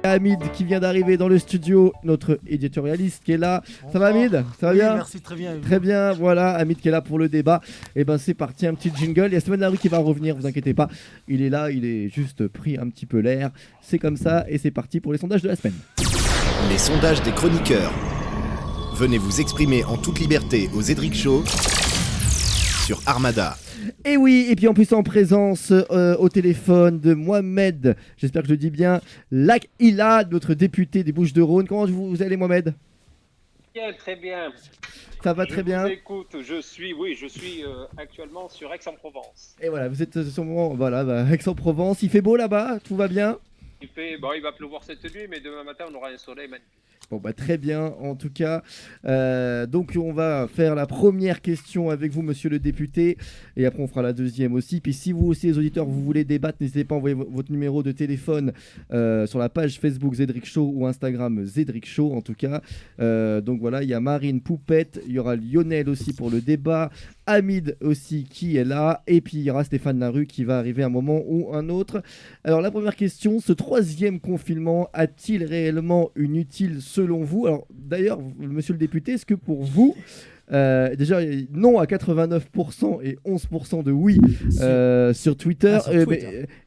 Hamid qui vient d'arriver dans le studio, notre éditorialiste qui est là. Bonsoir. Ça va Hamid? Ça va bien? Merci, très bien. Très bien, voilà, Hamid qui est là pour le débat. Et ben c'est parti, un petit jingle. Il y a Stéphane Larue qui va revenir, vous inquiétez pas. Il est là, il est juste pris un petit peu l'air. C'est comme ça et c'est parti pour les sondages de la semaine. Les sondages des chroniqueurs. Venez vous exprimer en toute liberté au Zedric Show sur Armada. Et oui, et puis en plus en présence au téléphone de Mohamed, j'espère que je le dis bien, Lakila, notre député des Bouches-du-Rhône. Comment vous allez Mohamed? Bien, très bien. Ça va très bien. Écoute, je suis actuellement sur Aix-en-Provence. Et voilà, vous êtes sur le moment, voilà, Aix-en-Provence, il fait beau là-bas, tout va bien? Il va pleuvoir cette nuit, mais demain matin, on aura un soleil magnifique. Bon bah très bien en tout cas. Donc on va faire la première question avec vous monsieur le député et après on fera la deuxième aussi. Puis si vous aussi les auditeurs vous voulez débattre, n'hésitez pas à envoyer votre numéro de téléphone sur la page Facebook Zedric Show ou Instagram Zedric Show en tout cas. Donc voilà, il y a Marine Poupette, il y aura Lionel aussi pour le débat, Hamid aussi qui est là et puis il y aura Stéphane Larue qui va arriver à un moment ou un autre. Alors la première question, ce troisième confinement a-t-il réellement une utile selon vous? Alors d'ailleurs, monsieur le député, est-ce que pour vous, déjà non à 89% et 11% de oui sur Twitter,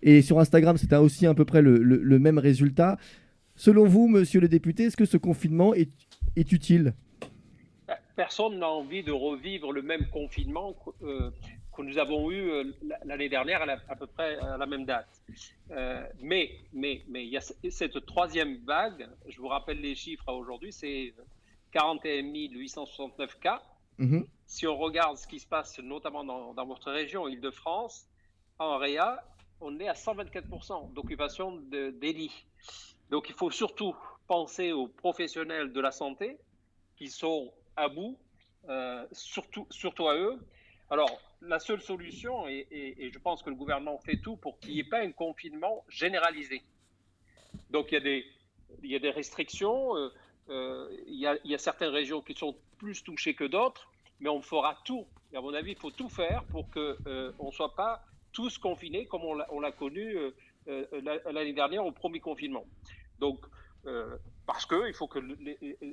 et sur Instagram, c'était aussi à peu près le même résultat. Selon vous, monsieur le député, est-ce que ce confinement est utile? Personne n'a envie de revivre le même confinement que nous avons eu l'année dernière à peu près à la même date. Mais il y a cette troisième vague, je vous rappelle les chiffres aujourd'hui, c'est 41 869 cas. Mmh. Si on regarde ce qui se passe notamment dans votre région, Île-de-France, en Réa, on est à 124% d'occupation des lits. Donc il faut surtout penser aux professionnels de la santé qui sont à bout, surtout à eux. Alors, la seule solution, et je pense que le gouvernement fait tout pour qu'il n'y ait pas un confinement généralisé. Donc, il y a des restrictions, il y a certaines régions qui sont plus touchées que d'autres, mais on fera tout. Et à mon avis, il faut tout faire pour qu'on ne soit pas tous confinés comme on l'a connu l'année dernière au premier confinement. Donc, parce qu'il faut que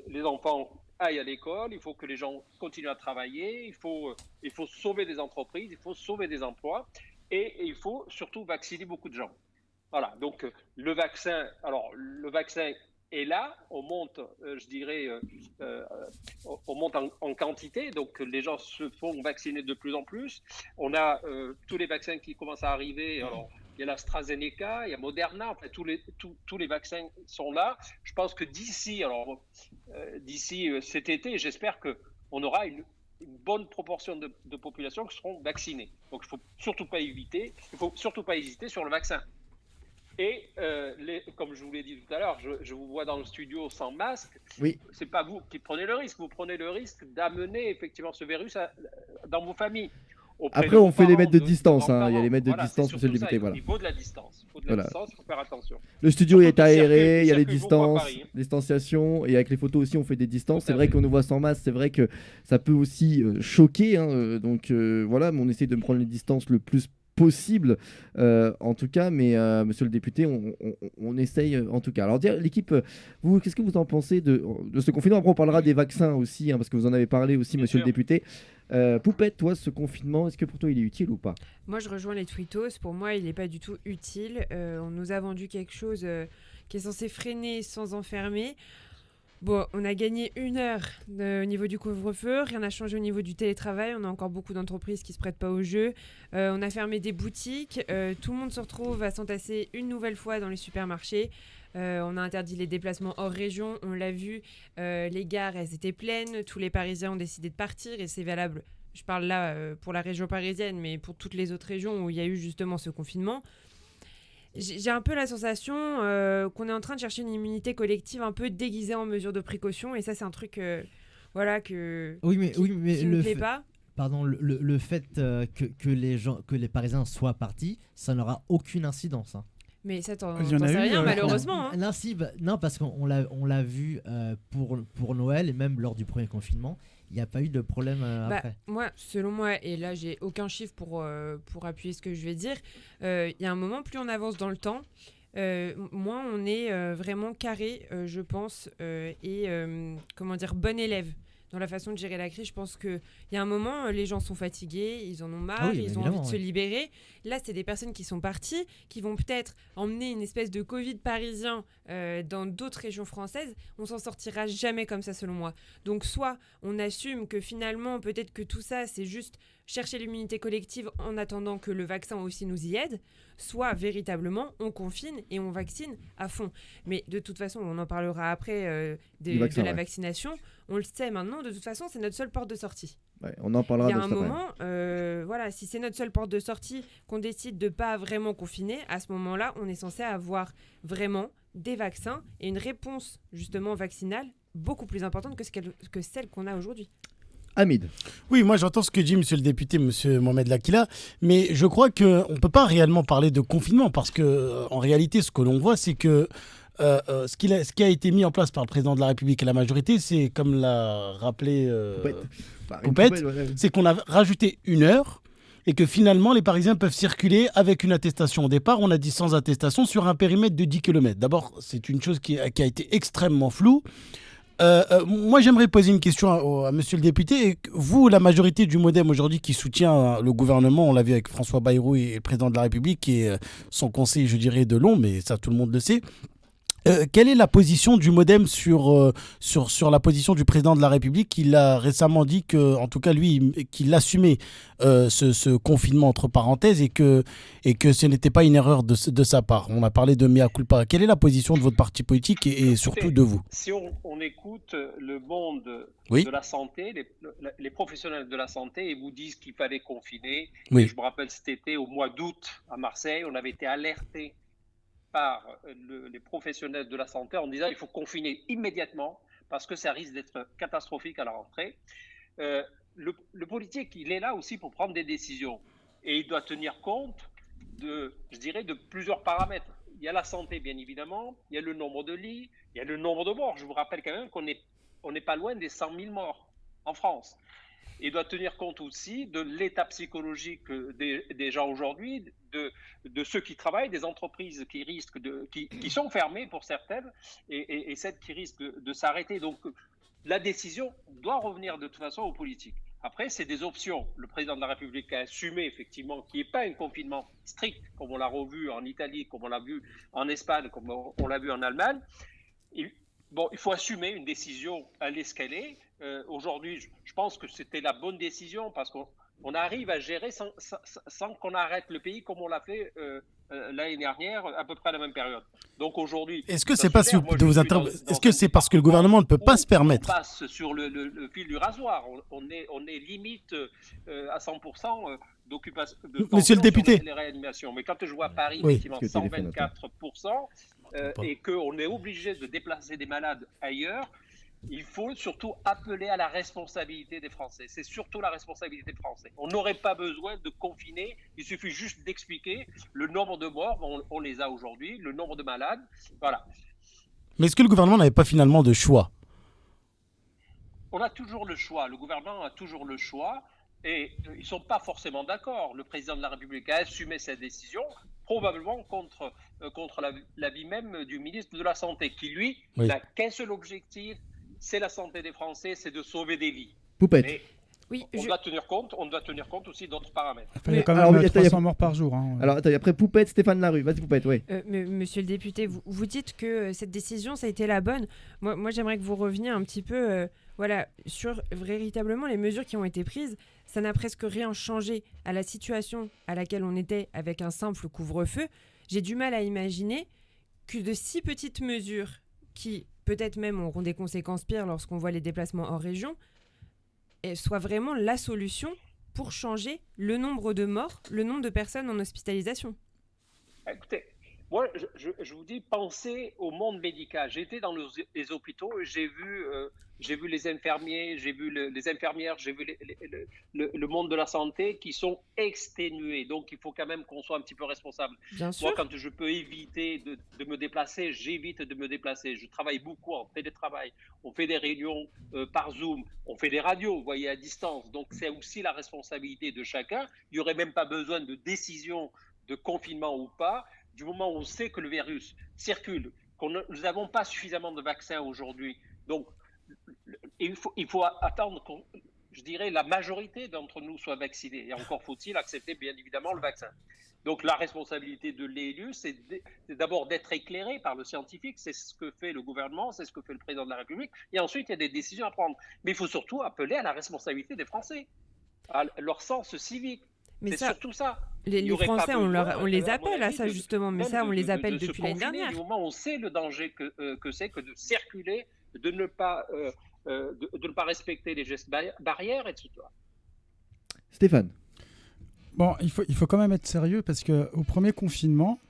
les enfants aillent à l'école, il faut que les gens continuent à travailler, il faut sauver des entreprises, il faut sauver des emplois et il faut surtout vacciner beaucoup de gens. Voilà, donc le vaccin est là, on monte, on monte en quantité, donc les gens se font vacciner de plus en plus. On a tous les vaccins qui commencent à arriver. Alors, il y a l'AstraZeneca, il y a Moderna, enfin, tous les vaccins sont là. Je pense que d'ici cet été, j'espère qu'on aura une bonne proportion de population qui seront vaccinées. Donc, il ne faut surtout pas hésiter sur le vaccin. Et comme je vous l'ai dit tout à l'heure, je vous vois dans le studio sans masque. Oui. C'est pas vous qui prenez le risque. Vous prenez le risque d'amener effectivement ce virus dans vos familles. Après, on fait les mètres de distance. Il y a les mètres de distance, monsieur le député. Voilà. Il faut de la distance. Il faut faire attention. Le studio est aéré, il y a les distances, distanciations, et avec les photos aussi, on fait des distances. C'est vrai qu'on nous voit sans masque, c'est vrai que ça peut aussi choquer. Donc voilà, mais on essaie de prendre les distances le plus possible en tout cas, mais monsieur le député, on essaye en tout cas. Alors l'équipe, vous, qu'est-ce que vous en pensez de ce confinement? Après on parlera des vaccins aussi, parce que vous en avez parlé aussi, bien monsieur sûr. Le député. Poupette, toi, ce confinement, est-ce que pour toi il est utile ou pas? Moi je rejoins les tweetos, pour moi il n'est pas du tout utile. On nous a vendu quelque chose qui est censé freiner sans enfermer. Bon, on a gagné 1 heure au niveau du couvre-feu, rien n'a changé au niveau du télétravail, on a encore beaucoup d'entreprises qui ne se prêtent pas au jeu, on a fermé des boutiques, tout le monde se retrouve à s'entasser une nouvelle fois dans les supermarchés, on a interdit les déplacements hors région, on l'a vu, les gares elles étaient pleines, tous les Parisiens ont décidé de partir et c'est valable, je parle là pour la région parisienne, mais pour toutes les autres régions où il y a eu justement ce confinement. J'ai un peu la sensation qu'on est en train de chercher une immunité collective un peu déguisée en mesure de précaution, et ça c'est un truc qui me plaît pas. Pardon, le fait que les Parisiens soient partis, ça n'aura aucune incidence. Mais ça t'en sais rien malheureusement. Non, parce qu'on l'a vu pour Noël et même lors du premier confinement. Il n'y a pas eu de problème après. Selon moi, et là j'ai aucun chiffre pour appuyer ce que je vais dire, il y a un moment, plus on avance dans le temps, moins on est vraiment carré, je pense, et bon élève dans la façon de gérer la crise. Je pense qu'il y a un moment, les gens sont fatigués, ils en ont marre, ils ont envie de se libérer. Là, c'est des personnes qui sont parties, qui vont peut-être emmener une espèce de Covid parisien dans d'autres régions françaises. On s'en sortira jamais comme ça, selon moi. Donc, soit on assume que finalement, peut-être que tout ça, c'est juste chercher l'immunité collective en attendant que le vaccin aussi nous y aide, soit véritablement, on confine et on vaccine à fond. Mais de toute façon, on en parlera après de la vaccination. On le sait maintenant, de toute façon, c'est notre seule porte de sortie. Ouais, on en parlera. Il y a un moment, si c'est notre seule porte de sortie, qu'on décide de ne pas vraiment confiner, à ce moment-là, on est censé avoir vraiment des vaccins et une réponse justement vaccinale beaucoup plus importante que celle qu'on a aujourd'hui. Hamid. Oui, moi j'entends ce que dit monsieur le député, monsieur Mohamed Lakila, mais je crois qu'on ne peut pas réellement parler de confinement parce qu'en réalité, ce que l'on voit, c'est que ce qui a été mis en place par le président de la République et la majorité, c'est comme l'a rappelé Poupette, c'est qu'on a rajouté 1 heure et que finalement les Parisiens peuvent circuler avec une attestation. Au départ, on a dit sans attestation sur un périmètre de 10 km. D'abord, c'est une chose qui a été extrêmement floue. Moi, j'aimerais poser une question à monsieur le député. Vous, la majorité du MoDem aujourd'hui qui soutient le gouvernement, on l'a vu avec François Bayrou et le président de la République et son conseil, je dirais, de long, mais ça tout le monde le sait. Quelle est la position du MoDem sur la position du président de la République? Il a récemment dit que, en tout cas lui, qu'il assumait ce confinement entre parenthèses et que ce n'était pas une erreur de sa part. On a parlé de mea culpa. Quelle est la position de votre parti politique et surtout de vous? Si on écoute le monde de la santé, les professionnels de la santé, ils vous disent qu'il fallait confiner. Oui. Et je me rappelle cet été, au mois d'août, à Marseille, on avait été alertés par les professionnels de la santé en disant qu'il faut confiner immédiatement parce que ça risque d'être catastrophique à la rentrée. Le politique, il est là aussi pour prendre des décisions et il doit tenir compte de plusieurs paramètres. Il y a la santé, bien évidemment, il y a le nombre de lits, il y a le nombre de morts. Je vous rappelle quand même qu'on n'est pas loin des 100 000 morts en France. Il doit tenir compte aussi de l'état psychologique des gens aujourd'hui, de ceux qui travaillent, des entreprises qui risquent qui sont fermées pour certaines et celles qui risquent de s'arrêter. Donc la décision doit revenir de toute façon aux politiques. Après, c'est des options. Le président de la République a assumé effectivement qu'il n'y ait pas un confinement strict, comme on l'a revu en Italie, comme on l'a vu en Espagne, comme on l'a vu en Allemagne. Il faut assumer une décision à l'escalier. Aujourd'hui, je pense que c'était la bonne décision parce qu'on arrive à gérer sans qu'on arrête le pays comme on l'a fait l'année dernière, à peu près à la même période. Donc aujourd'hui, est-ce que c'est parce que le gouvernement ne peut pas se permettre? On passe sur le fil du rasoir. On est limite à 100% d'occupation. Monsieur le député. Les réanimations. Mais quand je vois Paris, effectivement, 124%, et qu'on est obligé de déplacer des malades ailleurs, il faut surtout appeler à la responsabilité des Français. C'est surtout la responsabilité des Français. On n'aurait pas besoin de confiner, il suffit juste d'expliquer le nombre de morts, on les a aujourd'hui, le nombre de malades, voilà. Mais est-ce que le gouvernement n'avait pas finalement de choix? On a toujours le choix, le gouvernement a toujours le choix, et ils ne sont pas forcément d'accord. Le président de la République a assumé cette décision, probablement contre l'avis même du ministre de la Santé, qui lui n'a qu'un seul objectif, c'est la santé des Français, c'est de sauver des vies. Poupette. Mais on doit tenir compte aussi d'autres paramètres. Il y a quand même 300 morts par jour. Hein. Alors attends, après Poupette, Stéphane Larue. Vas-y Poupette, oui. Monsieur le député, vous dites que cette décision, ça a été la bonne. Moi j'aimerais que vous reveniez un petit peu sur véritablement les mesures qui ont été prises. Ça n'a presque rien changé à la situation à laquelle on était avec un simple couvre-feu. J'ai du mal à imaginer que de si petites mesures qui peut-être même auront des conséquences pires lorsqu'on voit les déplacements hors région, soit vraiment la solution pour changer le nombre de morts, le nombre de personnes en hospitalisation. Écoutez, moi je vous dis, pensez au monde médical. J'ai été dans les hôpitaux, j'ai vu les infirmiers, j'ai vu les infirmières, j'ai vu le monde de la santé qui sont exténués. Donc, il faut quand même qu'on soit un petit peu responsable. Bien sûr. Moi, quand je peux éviter de me déplacer, j'évite de me déplacer. Je travaille beaucoup en télétravail. On fait des réunions par Zoom. On fait des radios, vous voyez, à distance. Donc, c'est aussi la responsabilité de chacun. Il n'y aurait même pas besoin de décision de confinement ou pas. du moment où on sait que le virus circule, nous n'avons pas suffisamment de vaccins aujourd'hui. Donc, il faut attendre je dirais, la majorité d'entre nous soit vaccinée. Et encore faut-il accepter, bien évidemment, le vaccin. Donc, la responsabilité de l'élu, c'est d'abord d'être éclairé par le scientifique. C'est ce que fait le gouvernement, c'est ce que fait le président de la République. Et ensuite, il y a des décisions à prendre. Mais il faut surtout appeler à la responsabilité des Français, à leur sens civique. Mais c'est surtout ça. Les Français, on les appelle à ça, justement. Mais ça, on les appelle depuis l'année dernière. Du moment où on sait le danger que c'est que de circuler, de ne pas respecter les gestes barrières, etc. Stéphane. Bon, il faut quand même être sérieux parce qu'au premier confinement,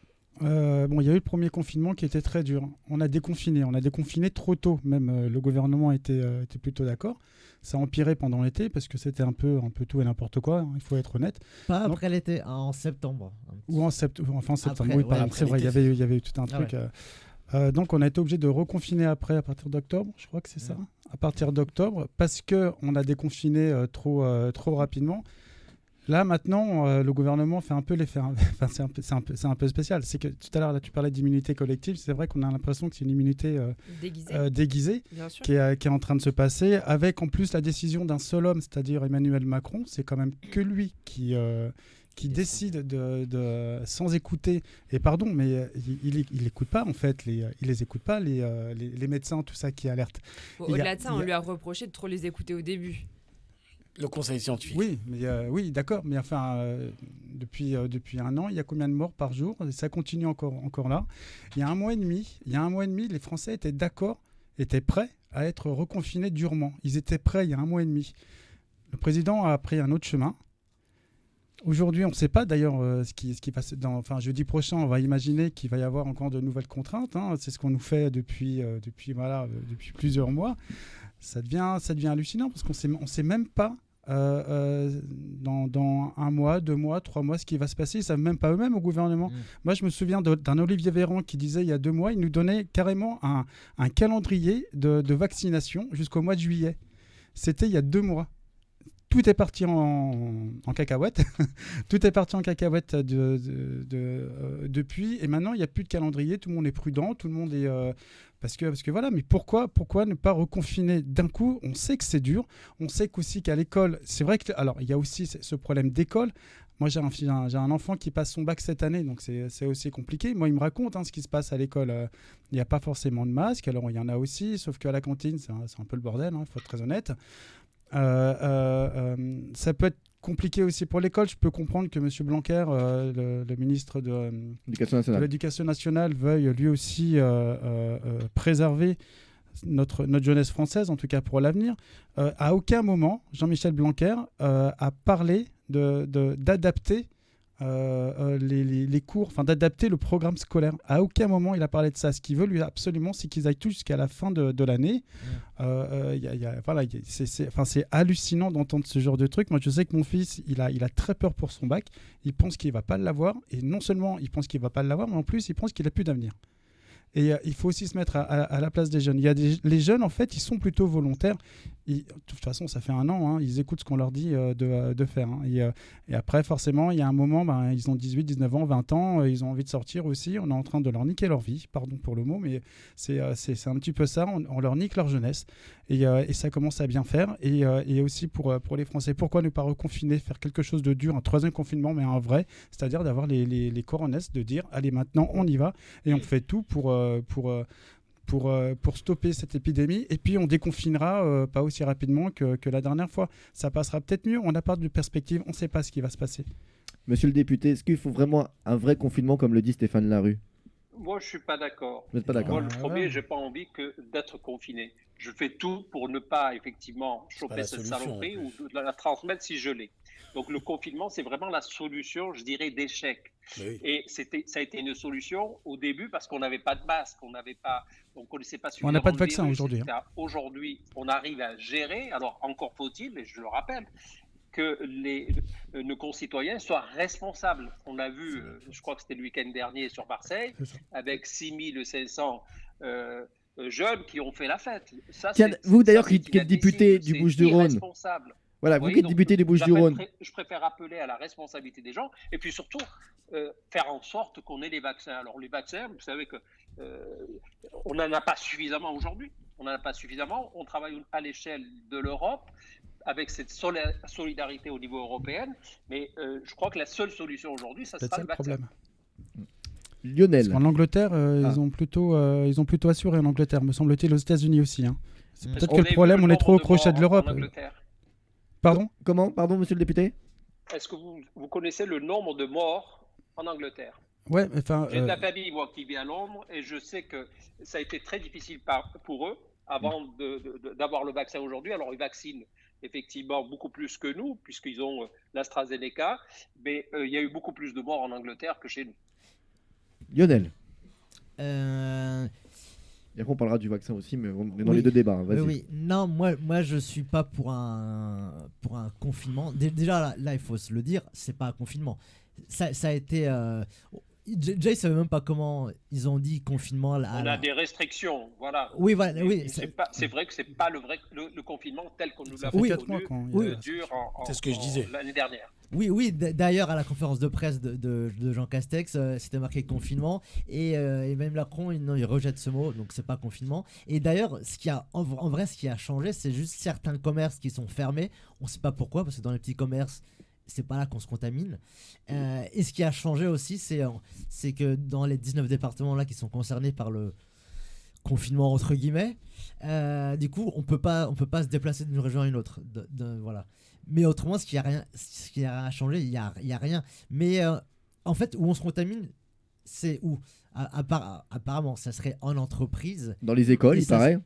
il y a eu le premier confinement qui était très dur. On a déconfiné trop tôt. Même le gouvernement était plutôt d'accord. Ça a empiré pendant l'été parce que c'était un peu tout et n'importe quoi, il faut être honnête. Pas après l'été, en septembre. Ou en septembre, enfin en septembre, après, oui, c'est vrai, il y avait eu tout un truc. Ouais. Donc on a été obligé de reconfiner à partir d'octobre, je crois que c'est ça, à partir d'octobre, parce qu'on a déconfiné trop rapidement. Là, maintenant, le gouvernement fait un peu l'effet. Enfin, c'est un peu spécial. C'est que tout à l'heure, là, tu parlais d'immunité collective. C'est vrai qu'on a l'impression que c'est une immunité déguisée qui est en train de se passer, avec en plus la décision d'un seul homme, c'est-à-dire Emmanuel Macron. C'est quand même que lui qui décide sans écouter. Et pardon, mais il n'écoute pas, en fait. Il les écoute pas, les médecins, tout ça qui alertent. Au-delà de ça, on lui a reproché de trop les écouter au début. Le conseil scientifique. Oui, oui, d'accord. Mais enfin, depuis un an, il y a combien de morts par jour ? Et ça continue encore là. Il y a un mois et demi, les Français étaient d'accord, étaient prêts à être reconfinés durement. Ils étaient prêts il y a un mois et demi. Le président a pris un autre chemin. Aujourd'hui, on ne sait pas d'ailleurs ce qui passe. Jeudi prochain, on va imaginer qu'il va y avoir encore de nouvelles contraintes. C'est ce qu'on nous fait depuis plusieurs mois. Ça devient hallucinant parce qu'on ne sait même pas dans 1 mois, 2 mois, 3 mois ce qui va se passer. Ils ne savent même pas eux-mêmes au gouvernement. Moi, je me souviens d'un Olivier Véran qui disait il y a 2 mois, il nous donnait carrément un calendrier de vaccination jusqu'au mois de juillet. C'était il y a 2 mois. Tout est parti en cacahuète. Tout est parti en cacahuète depuis. Et maintenant, il n'y a plus de calendrier. Tout le monde est prudent. Tout le monde est... Parce que voilà, mais pourquoi ne pas reconfiner d'un coup ? On sait que c'est dur. On sait qu'aussi qu'à l'école, c'est vrai que... Alors, il y a aussi ce problème d'école. Moi, j'ai un enfant qui passe son bac cette année, donc c'est aussi compliqué. Moi, il me raconte ce qui se passe à l'école. Il n'y a pas forcément de masque. Alors, il y en a aussi, sauf qu'à la cantine, c'est un peu le bordel, il faut être très honnête. Ça peut être compliqué aussi pour l'école. Je peux comprendre que M. Blanquer, le ministre de l'Éducation nationale, veuille lui aussi préserver notre jeunesse française, en tout cas pour l'avenir. À aucun moment, Jean-Michel Blanquer a parlé d'adapter les cours, d'adapter le programme scolaire. À aucun moment il a parlé de ça. Ce qu'il veut lui absolument, c'est qu'ils aillent tous jusqu'à la fin de l'année. C'est hallucinant d'entendre ce genre de truc. Moi, je sais que mon fils, il a très peur pour son bac. Il pense qu'il va pas l'avoir, et non seulement il pense qu'il va pas l'avoir, mais en plus il pense qu'il a plus d'avenir. Et il faut aussi se mettre à la place des jeunes. Les jeunes, en fait, ils sont plutôt volontaires. De toute façon, ça fait 1 an, ils écoutent ce qu'on leur dit de faire. Et après, forcément, il y a un moment, ils ont 18, 19 ans, 20 ans, ils ont envie de sortir aussi. On est en train de leur niquer leur vie, pardon pour le mot, mais c'est un petit peu ça. On leur nique leur jeunesse. Et ça commence à bien faire. Et aussi pour les Français, pourquoi ne pas reconfiner, faire quelque chose de dur, un 3e confinement, mais un vrai, c'est-à-dire d'avoir les coronesses, de dire, allez, maintenant, on y va, et on fait tout pour stopper cette épidémie, et puis on déconfinera pas aussi rapidement que la dernière fois. Ça passera peut-être mieux, on n'a pas de perspective, on ne sait pas ce qui va se passer. Monsieur le député, est-ce qu'il faut vraiment un vrai confinement comme le dit Stéphane Larue ? Moi, je ne suis pas d'accord. Vous n'êtes pas d'accord ? Moi, le premier, je n'ai pas envie d'être confiné. Je fais tout pour ne pas, effectivement, choper cette saloperie ou de la transmettre si je l'ai. Donc, le confinement, c'est vraiment la solution, je dirais, d'échec. Oui. Et ça a été une solution au début parce qu'on n'avait pas de masque, on connaissait pas suffisamment. On n'a pas de vaccin aujourd'hui. Aujourd'hui, on arrive à gérer. Alors, encore faut-il, et je le rappelle, que nos concitoyens soient responsables. On l'a vu, je crois que c'était le week-end dernier sur Marseille, avec 6500 jeunes qui ont fait la fête. Ça, vous d'ailleurs, qui êtes député du Bouches-du-Rhône, Voilà, vous voyez, qui êtes donc, député des Bouches-du-Rhône. je préfère appeler à la responsabilité des gens et puis surtout faire en sorte qu'on ait les vaccins. Alors les vaccins, vous savez que on n'en a pas suffisamment aujourd'hui. On n'en a pas suffisamment. On travaille à l'échelle de l'Europe avec cette solidarité au niveau européen. Mais je crois que la seule solution aujourd'hui, ça C'est sera ça le le vaccin. problème. Lionel. En Angleterre, ils ont plutôt assuré en Angleterre, me semble-t-il, aux États-Unis aussi. Hein. C'est peut-être que le problème, on est trop au crochet de l'Europe. Pardon ? Comment ? Pardon, monsieur le député ? Est-ce que vous connaissez le nombre de morts en Angleterre ? Ouais, enfin. J'ai de la famille, moi, qui vit à Londres, et je sais que ça a été très difficile pour eux avant d'avoir le vaccin aujourd'hui. Alors, ils vaccinent effectivement beaucoup plus que nous, puisqu'ils ont l'AstraZeneca, mais il y a eu beaucoup plus de morts en Angleterre que chez nous. Lionel. Euh, Et après, on parlera du vaccin aussi, mais on est dans Oui. les deux débats. Hein. Vas-y. Oui. Non, moi je suis pas pour un confinement. Déjà là, il faut se le dire, c'est pas un confinement. Ça a été. Déjà, ils savaient même pas comment ils ont dit confinement. On a des restrictions, voilà. Oui, voilà. Oui, c'est vrai que c'est pas le confinement tel qu'on nous l'a fait Oui. 4 mois quand dur C'est ce que je disais. l'année dernière. Oui. D'ailleurs, à la conférence de presse de Jean Castex, c'était marqué confinement et même Macron, il rejette ce mot, donc c'est pas confinement. Et d'ailleurs, en vrai, ce qui a changé, c'est juste certains commerces qui sont fermés. On sait pas pourquoi, parce que dans les petits commerces, c'est pas là qu'on se contamine. Et ce qui a changé aussi, c'est que dans les 19 départements là qui sont concernés par le confinement entre guillemets, du coup, on peut pas se déplacer d'une région à une autre. Voilà. Mais autrement, ce qui a rien changé, il y a rien. Mais en fait, où on se contamine, c'est où apparemment, ça serait en entreprise. Dans les écoles, Et il ça, paraît.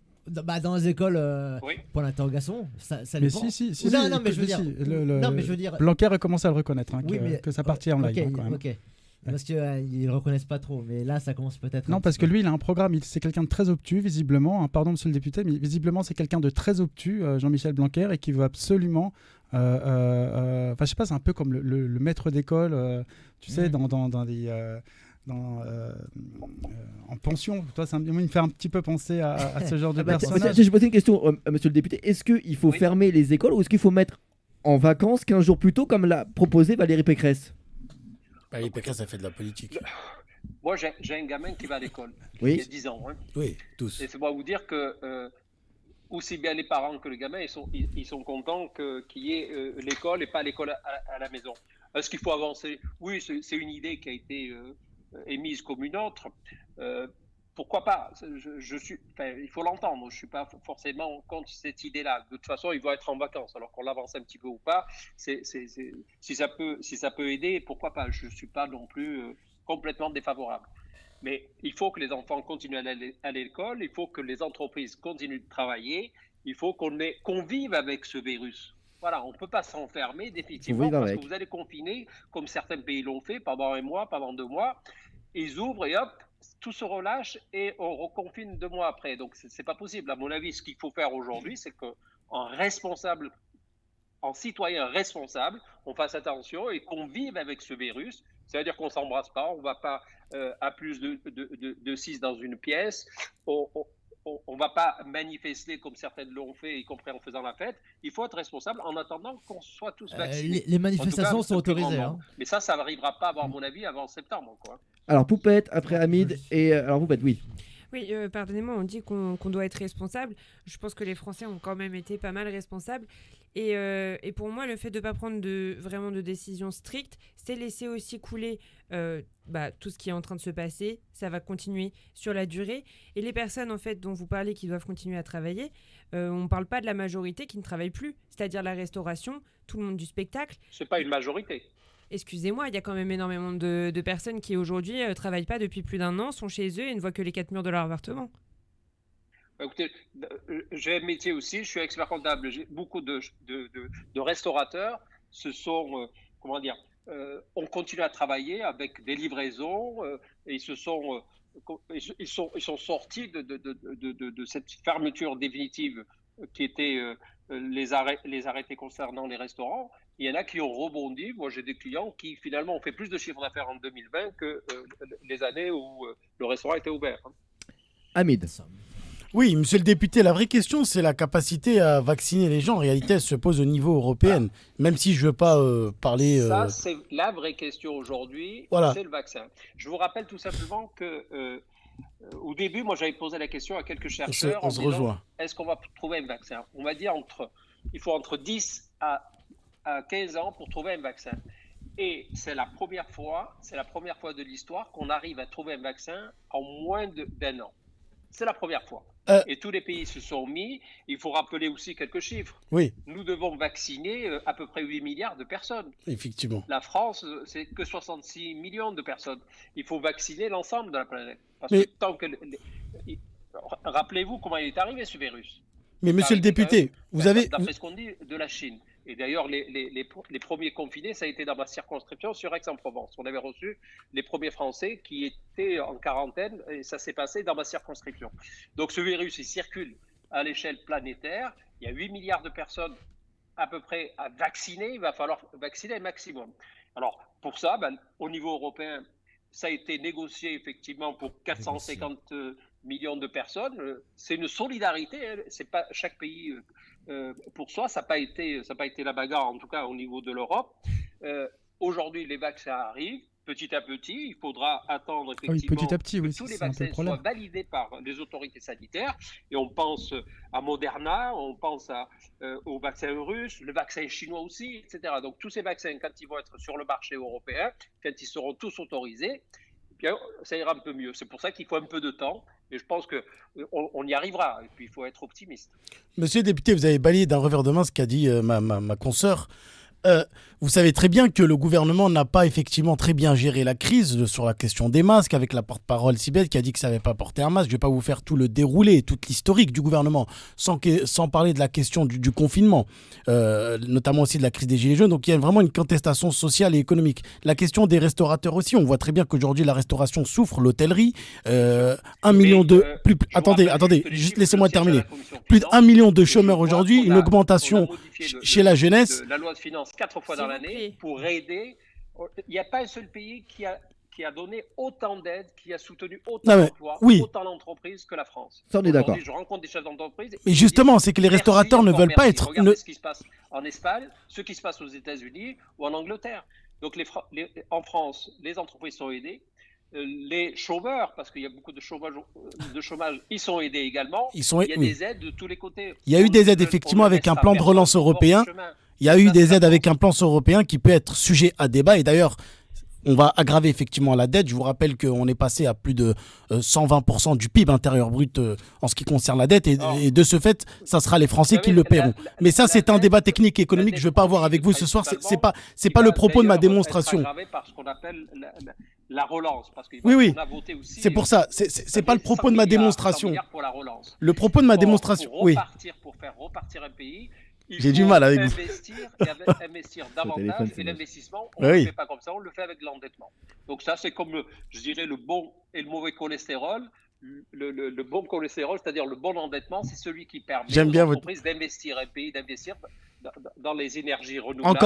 Dans les écoles, Oui. point d'interrogation, ça Mais dépend. si, Non, mais je veux si, dire. Non, mais je veux dire. Blanquer a commencé à le reconnaître, Oui, mais que ça partit en live. Ok, hein, quand même. ok. Parce qu'ils reconnaissent pas trop, mais là ça commence peut-être. Non, parce que lui, il a un programme. C'est quelqu'un de très obtus, visiblement. Hein, pardon, monsieur le député, mais visiblement, c'est quelqu'un de très obtus, Jean-Michel Blanquer, et qui veut absolument. Enfin, je sais pas, c'est un peu comme le maître d'école, tu sais, dans des. En pension, toi, il me fait un petit peu penser à ce genre de personnage. Je posais une question, monsieur le député. Est-ce qu'il faut fermer les écoles ou est-ce qu'il faut mettre en vacances 15 jours plus tôt, comme l'a proposé Valérie Pécresse ? Valérie Pécresse, ça fait de la politique. Moi, j'ai un gamin qui va à l'école. Oui. Il a 10 ans. Hein. Oui, tous. Et c'est moi vous dire que aussi bien les parents que le gamin, ils sont contents qu'il y ait l'école et pas l'école à la maison. Est-ce qu'il faut avancer ? Oui, c'est une idée qui a été émise comme une autre. Pourquoi pas ? Il faut l'entendre. Je ne suis pas forcément contre cette idée-là. De toute façon, ils vont être en vacances. Alors qu'on l'avance un petit peu ou pas, si ça peut aider, pourquoi pas ? Je ne suis pas non plus complètement défavorable. Mais il faut que les enfants continuent à aller à l'école, il faut que les entreprises continuent de travailler, il faut qu'on vive avec ce virus. Voilà, on ne peut pas s'enfermer définitivement parce que vous allez confiner, comme certains pays l'ont fait, pendant 1 mois, pendant 2 mois. Ils ouvrent et hop, tout se relâche et on reconfine 2 mois après. Donc, ce n'est pas possible. À mon avis, ce qu'il faut faire aujourd'hui, c'est en citoyen responsable, on fasse attention et qu'on vive avec ce virus. C'est-à-dire qu'on ne s'embrasse pas, on ne va pas à plus de 6 dans une pièce, on ne va pas manifester comme certaines l'ont fait, y compris en faisant la fête. Il faut être responsable en attendant qu'on soit tous vaccinés. Les manifestations sont autorisées. Hein. Mais ça n'arrivera pas, à mon avis, avant septembre. Quoi. Alors, Poupette, après Hamid, et alors Poupette, oui. Oui, pardonnez-moi, on dit qu'on doit être responsable. Je pense que les Français ont quand même été pas mal responsables. Et pour moi, le fait de ne pas prendre vraiment de décisions strictes, c'est laisser aussi couler tout ce qui est en train de se passer. Ça va continuer sur la durée. Et les personnes en fait, dont vous parlez qui doivent continuer à travailler, on ne parle pas de la majorité qui ne travaille plus, c'est-à-dire la restauration, tout le monde du spectacle. Ce n'est pas une majorité. Excusez-moi, il y a quand même énormément de personnes qui aujourd'hui ne travaillent pas depuis plus d'1 an, sont chez eux et ne voient que les 4 murs de leur appartement. Écoutez, j'ai un métier aussi, je suis expert comptable. J'ai beaucoup de restaurateurs on continue à travailler avec des livraisons et ils sont sortis de cette fermeture définitive qui était les arrêtés concernant les restaurants. Il y en a qui ont rebondi. Moi, j'ai des clients qui finalement ont fait plus de chiffre d'affaires en 2020 que les années où le restaurant était ouvert. Hamid. Oui, monsieur le député, la vraie question, c'est la capacité à vacciner les gens. En réalité, elle se pose au niveau européen. Même si je ne veux pas parler... Ça, c'est la vraie question aujourd'hui, Voilà. c'est le vaccin. Je vous rappelle tout simplement que au début, moi, j'avais posé la question à quelques chercheurs on en se disant, rejoint. est-ce qu'on va trouver un vaccin? On m'a dit il faut entre 10 à 15 ans pour trouver un vaccin. Et c'est la première fois de l'histoire qu'on arrive à trouver un vaccin en moins d'un an. C'est la première fois. Et tous les pays se sont mis. Il faut rappeler aussi quelques chiffres. Oui, Nous devons vacciner à peu près 8 milliards de personnes. effectivement. La France, c'est que 66 millions de personnes. Il faut vacciner l'ensemble de la planète. Parce Mais- que tant que... Rappelez-vous comment il est arrivé, ce virus. Mais monsieur le député, vous avez... D'après ce qu'on dit, de la Chine. Et d'ailleurs, les premiers confinés, ça a été dans ma circonscription sur Aix-en-Provence. On avait reçu les premiers Français qui étaient en quarantaine et ça s'est passé dans ma circonscription. Donc ce virus, il circule à l'échelle planétaire. Il y a 8 milliards de personnes à peu près à vacciner. Il va falloir vacciner un maximum. Alors pour ça, au niveau européen, ça a été négocié effectivement pour 450 millions de personnes. C'est une solidarité. C'est pas chaque pays pour soi. Ça n'a pas été la bagarre, en tout cas au niveau de l'Europe. Aujourd'hui, les vaccins arrivent. Petit à petit, il faudra attendre effectivement petit à petit, que oui, tous les c'est un peu vaccins le problème. soient validés par les autorités sanitaires. Et on pense à Moderna, on pense au vaccin russe, le vaccin chinois aussi, etc. Donc tous ces vaccins, quand ils vont être sur le marché européen, quand ils seront tous autorisés, eh bien, ça ira un peu mieux. C'est pour ça qu'il faut un peu de temps. Et je pense qu'on y arrivera. Et puis, il faut être optimiste. Monsieur le député, vous avez balayé d'un revers de main ce qu'a dit ma consoeur. Vous savez très bien que le gouvernement n'a pas effectivement très bien géré la crise sur la question des masques, avec la porte-parole Sibeth qui a dit que ça n'avait pas porté un masque. Je ne vais pas vous faire tout le déroulé, toute l'historique du gouvernement, sans parler de la question du confinement, notamment aussi de la crise des Gilets jaunes. Donc il y a vraiment une contestation sociale et économique. La question des restaurateurs aussi, on voit très bien qu'aujourd'hui la restauration souffre, l'hôtellerie. 1 million de... Attendez, juste laissez-moi terminer. Plus d'1 million de chômeurs aujourd'hui, une augmentation chez la jeunesse. La loi de finances 4 fois dans l'année pour aider. Il n'y a pas un seul pays qui a donné autant d'aide, qui a soutenu autant d'emplois, autant d'entreprises que la France. Ça, on est d'accord. Je rencontre des chefs d'entreprise. Mais justement, c'est que les restaurateurs ne veulent pas être... Regardez ce qui se passe en Espagne, ce qui se passe aux États-Unis ou en Angleterre. Donc en France, les entreprises sont aidées. Les chômeurs, parce qu'il y a beaucoup de chômage, ils sont aidés également. Il y a des aides de tous les côtés. Il y a eu des aides effectivement avec un plan de relance européen. Il y a eu des aides avec un plan européen qui peut être sujet à débat. Et d'ailleurs, on va aggraver effectivement la dette. Je vous rappelle qu'on est passé à plus de 120% du PIB intérieur brut en ce qui concerne la dette. Et de ce fait, ça sera les Français qui le paieront. Mais ça, c'est un débat technique et économique que je ne veux pas avoir avec vous ce soir. C'est pas le propos de ma démonstration. Aggravé par ce qu'on appelle la relance. Parce oui. On a voté aussi, c'est pour ça. C'est pas le propos de ma démonstration. Pour la relance. Le propos de ma démonstration, oui. Pour faire repartir un pays, j'ai du mal avec vous. Investir davantage et l'investissement, on ne le fait pas comme ça, on le fait avec l'endettement. Donc ça, c'est comme, je dirais, le bon et le mauvais cholestérol. Le bon cholestérol, c'est-à-dire le bon endettement, c'est celui qui permet aux entreprises d'investir, un pays d'investir dans les énergies renouvelables.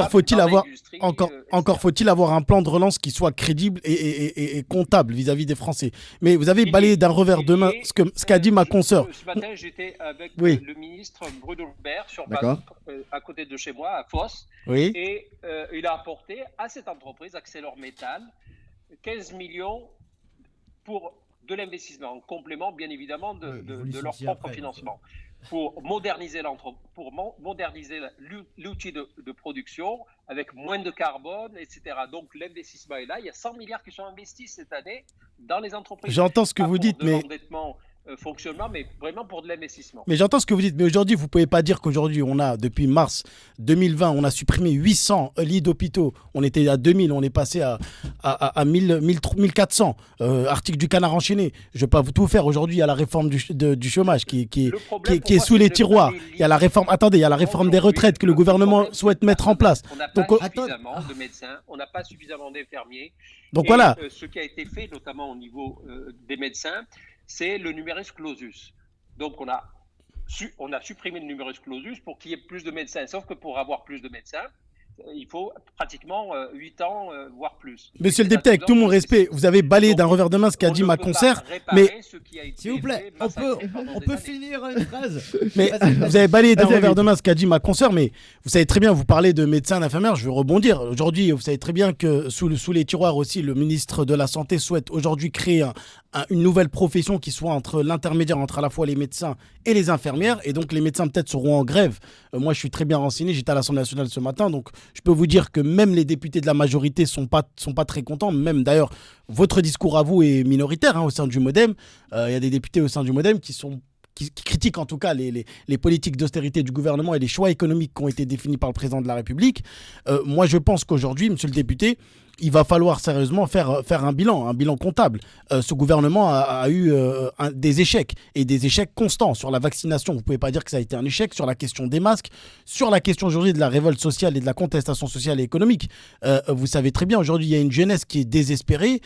Encore faut-il avoir un plan de relance qui soit crédible et comptable vis-à-vis des Français. Mais vous avez balayé d'un revers de main ce qu'a dit ma consoeur. Ce matin, j'étais avec le ministre Bruno Le Maire sur place, à côté de chez moi, à Fos. Oui. Et il a apporté à cette entreprise, ArcelorMittal, 15 millions pour de l'investissement, en complément bien évidemment de leur propre financement, pour moderniser l'outil de production avec moins de carbone, etc. Donc l'investissement est là. Il y a 100 milliards qui sont investis cette année dans les entreprises. J'entends ce que vous dites, mais... fonctionnement, mais vraiment pour de l'investissement. Mais j'entends ce que vous dites, mais aujourd'hui, vous ne pouvez pas dire qu'aujourd'hui, on a, depuis mars 2020, on a supprimé 800 lits d'hôpitaux. On était à 2000, on est passé à 1400. Article du Canard enchaîné. Je ne vais pas vous tout faire. Aujourd'hui, il y a la réforme du chômage qui est sous les tiroirs. Il y a la réforme, il y a la réforme des retraites que le gouvernement souhaite mettre en place. On n'a pas suffisamment de médecins, on n'a pas suffisamment d'infirmiers. Donc voilà. Ce qui a été fait, notamment au niveau des médecins, c'est le numerus clausus. Donc, on a supprimé le numerus clausus pour qu'il y ait plus de médecins. Sauf que pour avoir plus de médecins, il faut pratiquement 8 ans, voire plus. Monsieur le député, avec tout mon respect, vous avez balayé d'un revers de main ce qu'a dit ma consoeur, mais s'il vous plaît, on peut finir une phrase. Mais vous avez balayé d'un revers de main ce qu'a dit ma consoeur, mais vous savez très bien, vous parlez de médecins, d'infirmières, je veux rebondir. Aujourd'hui, vous savez très bien que sous les tiroirs aussi, le ministre de la Santé souhaite aujourd'hui créer une nouvelle profession qui soit entre l'intermédiaire entre à la fois les médecins et les infirmières. Et donc les médecins peut-être seront en grève. Moi, je suis très bien renseigné, j'étais à l'Assemblée nationale ce matin, donc je peux vous dire que même les députés de la majorité sont pas très contents. Même d'ailleurs, votre discours à vous est minoritaire au sein du MoDem. Il y a des députés au sein du MoDem qui critiquent en tout cas les politiques d'austérité du gouvernement et les choix économiques qui ont été définis par le président de la République. Moi, je pense qu'aujourd'hui, monsieur le député, il va falloir sérieusement faire un bilan comptable. Ce gouvernement a eu des échecs, et des échecs constants sur la vaccination. Vous ne pouvez pas dire que ça a été un échec sur la question des masques, sur la question aujourd'hui de la révolte sociale et de la contestation sociale et économique. Vous savez très bien, aujourd'hui, il y a une jeunesse qui est désespérée,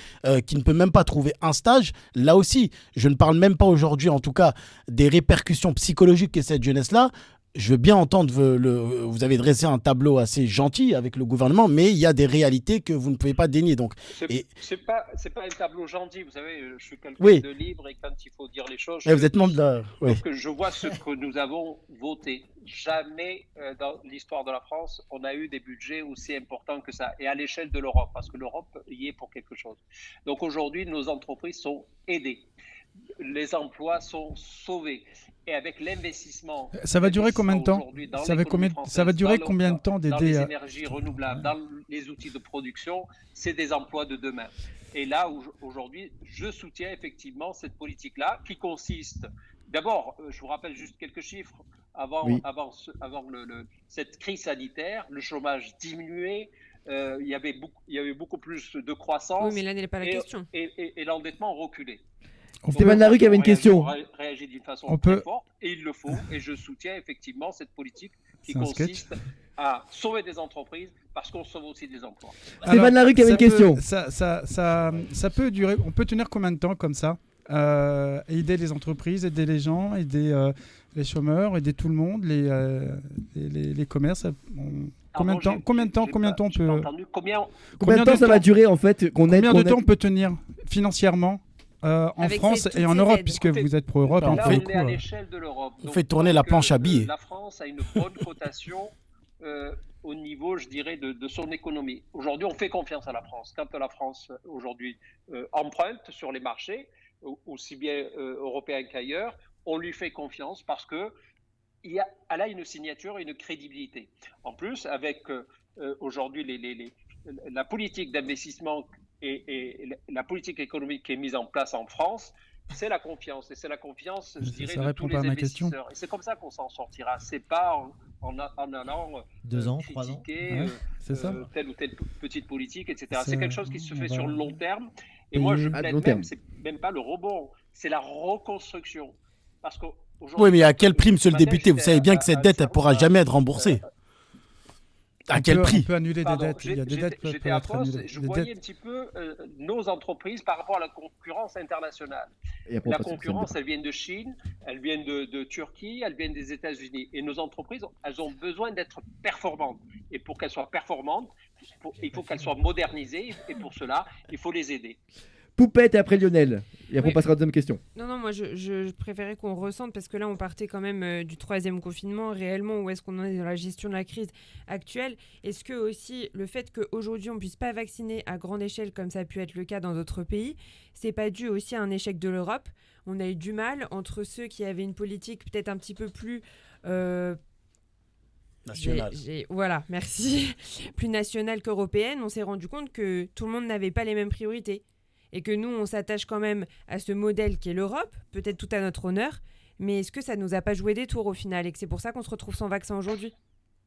qui ne peut même pas trouver un stage. Là aussi, je ne parle même pas aujourd'hui, en tout cas, des répercussions psychologiques que cette jeunesse-là. Je veux bien entendre, vous avez dressé un tableau assez gentil avec le gouvernement, mais il y a des réalités que vous ne pouvez pas dénier. Donc, c'est pas un tableau gentil, vous savez, je suis quelqu'un de libre et quand il faut dire les choses... vous êtes membre de la... Donc, je vois ce que nous avons voté. Jamais dans l'histoire de la France, on a eu des budgets aussi importants que ça, et à l'échelle de l'Europe, parce que l'Europe y est pour quelque chose. Donc aujourd'hui, nos entreprises sont aidées. Les emplois sont sauvés. Et avec l'investissement... Ça va durer combien de temps ? Ça va durer combien de temps d'aider dans les énergies renouvelables, dans les outils de production, c'est des emplois de demain. Et là, aujourd'hui, je soutiens effectivement cette politique-là qui consiste... D'abord, je vous rappelle juste quelques chiffres. Avant cette crise sanitaire, le chômage diminuait, il y avait beaucoup plus de croissance. Oui, mais là n'est pas la question. Et l'endettement reculait. Stéphane Larue avait une question. Réagit d'une façon très forte, et il le faut, et je soutiens effectivement cette politique qui consiste à sauver des entreprises parce qu'on sauve aussi des emplois. Stéphane Larue avait une question. Ça peut durer, on peut tenir combien de temps comme ça ? Aider les entreprises, aider les gens, aider les chômeurs, aider tout le monde, les commerces. Combien de temps on peut... Combien de temps ça va durer en fait Combien de temps on peut tenir financièrement en France et en Europe, puisque vous êtes pro-Europe. Là, on est à l'échelle de l'Europe. On fait tourner la planche à billets. La France a une bonne cotation au niveau, je dirais, de son économie. Aujourd'hui, on fait confiance à la France. Quand la France, aujourd'hui, emprunte sur les marchés, aussi bien européens qu'ailleurs, on lui fait confiance parce qu'elle a une signature et une crédibilité. En plus, avec aujourd'hui la politique d'investissement et la politique économique qui est mise en place en France, c'est la confiance. Et c'est la confiance, je dirais, de tous les investisseurs. Et c'est comme ça qu'on s'en sortira. C'est pas en allant 2 ans, 3 ans. critiquer telle ou telle petite politique, etc. C'est quelque chose qui se fait sur le long terme. Et Oui, moi, je à plaide long terme. même, c'est même pas le rebond, c'est la reconstruction. Parce Oui, mais à quel prix, monsieur le député ? Vous savez bien que cette dette, elle ne pourra jamais être remboursée. À quel prix ? On peut annuler des dettes. Il y a des dettes qui J'étais peuvent à être Poste, annulées. je voyais un petit peu nos entreprises par rapport à la concurrence internationale. La concurrence, elle vient de Chine, elle vient de Turquie, elle vient des États-Unis. Et nos entreprises, elles ont besoin d'être performantes. Et pour qu'elles soient performantes, il faut qu'elles soient modernisées. Et pour cela, il faut les aider. Poupette et après Lionel. Et après on passera à la deuxième question. Non, moi je préférais qu'on ressente parce que là on partait quand même du 3e confinement. Réellement, où est-ce qu'on en est dans la gestion de la crise actuelle ? Est-ce que aussi le fait qu'aujourd'hui on ne puisse pas vacciner à grande échelle comme ça a pu être le cas dans d'autres pays, c'est pas dû aussi à un échec de l'Europe ? On a eu du mal entre ceux qui avaient une politique peut-être un petit peu plus... Nationale. Voilà, merci. Plus nationale qu'européenne. On s'est rendu compte que tout le monde n'avait pas les mêmes priorités. Et que nous, on s'attache quand même à ce modèle qui est l'Europe, peut-être tout à notre honneur, mais est-ce que ça ne nous a pas joué des tours au final et que c'est pour ça qu'on se retrouve sans vaccin aujourd'hui ?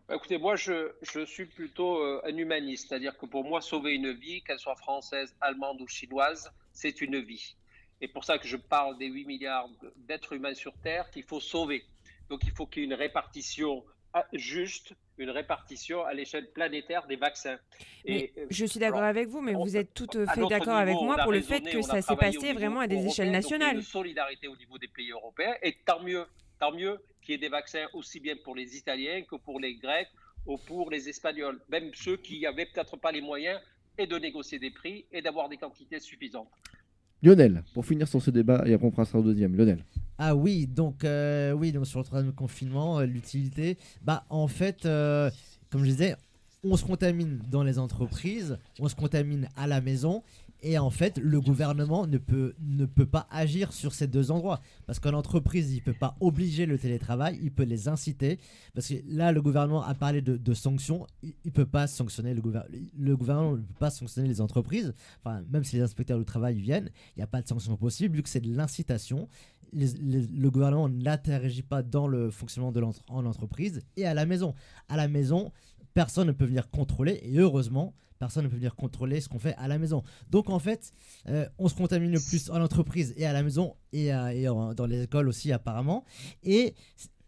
Écoutez, moi, je suis plutôt un humaniste, c'est-à-dire que pour moi, sauver une vie, qu'elle soit française, allemande ou chinoise, c'est une vie. Et pour ça que je parle des 8 milliards d'êtres humains sur Terre qu'il faut sauver. Donc, il faut qu'il y ait une répartition juste, une répartition à l'échelle planétaire des vaccins. Je suis d'accord avec vous, mais vous êtes tout à fait d'accord avec moi pour le fait que ça s'est passé vraiment à des échelles nationales. Donc, il y a une solidarité au niveau des pays européens, et tant mieux qu'il y ait des vaccins aussi bien pour les Italiens que pour les Grecs pour les Espagnols, même ceux qui n'avaient peut-être pas les moyens et de négocier des prix et d'avoir des quantités suffisantes. Lionel, pour finir sur ce débat, et après on passera au deuxième. Lionel. Ah oui, donc sur le troisième confinement, l'utilité, en fait, comme je disais, on se contamine dans les entreprises, on se contamine à la maison, et en fait, le gouvernement ne peut pas agir sur ces deux endroits. Parce qu'en entreprise, il ne peut pas obliger le télétravail, il peut les inciter. Parce que là, le gouvernement a parlé de sanctions, il ne peut pas sanctionner le gouvernement ne peut pas sanctionner les entreprises. Enfin, même si les inspecteurs du travail viennent, il n'y a pas de sanction possible, vu que c'est de l'incitation. Le gouvernement n'interagit pas dans le fonctionnement en entreprise et à la maison. À la maison, personne ne peut venir contrôler, et heureusement, personne ne peut venir contrôler ce qu'on fait à la maison. Donc en fait, on se contamine le plus en entreprise et à la maison, et dans les écoles aussi apparemment. Et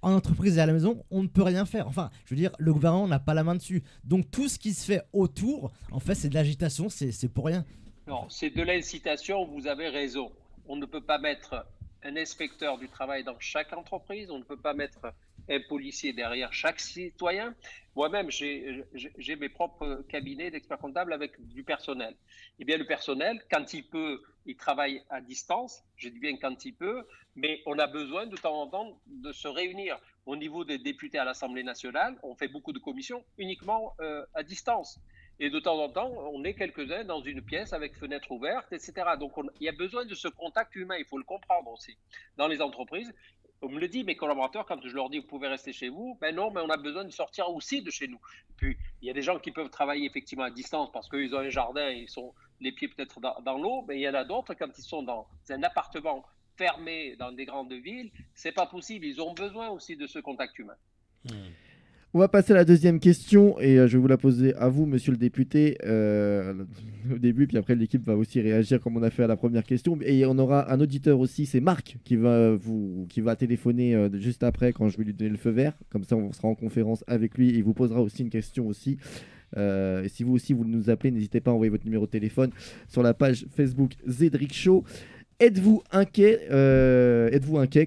en entreprise et à la maison, on ne peut rien faire. Enfin, je veux dire, le gouvernement n'a pas la main dessus. Donc tout ce qui se fait autour, en fait, c'est de l'agitation, c'est pour rien. Non, c'est de l'incitation, vous avez raison. On ne peut pas mettre un inspecteur du travail dans chaque entreprise, on ne peut pas mettre un policier derrière chaque citoyen. Moi-même, j'ai mes propres cabinets d'experts comptables avec du personnel. Eh bien, le personnel, quand il peut, il travaille à distance. Je dis bien quand il peut, mais on a besoin de temps en temps de se réunir. Au niveau des députés à l'Assemblée nationale, on fait beaucoup de commissions uniquement à distance. Et de temps en temps, on est quelques-uns dans une pièce avec fenêtre ouverte, etc. Donc, il y a besoin de ce contact humain, il faut le comprendre aussi. Dans les entreprises, on me le dit, mes collaborateurs, quand je leur dis, vous pouvez rester chez vous, ben non, mais on a besoin de sortir aussi de chez nous. Puis, il y a des gens qui peuvent travailler effectivement à distance parce qu'ils ont un jardin, ils sont les pieds peut-être dans l'eau, mais il y en a d'autres, quand ils sont dans un appartement fermé dans des grandes villes, c'est pas possible. Ils ont besoin aussi de ce contact humain. On va passer à la deuxième question et je vais vous la poser à vous, monsieur le député, au début, puis après l'équipe va aussi réagir comme on a fait à la première question. Et on aura un auditeur aussi, c'est Marc qui va téléphoner juste après quand je vais lui donner le feu vert. Comme ça, on sera en conférence avec lui et il vous posera aussi une question aussi. Et si vous aussi vous nous appelez, n'hésitez pas à envoyer votre numéro de téléphone sur la page Facebook Zedric Show. Êtes-vous inquiet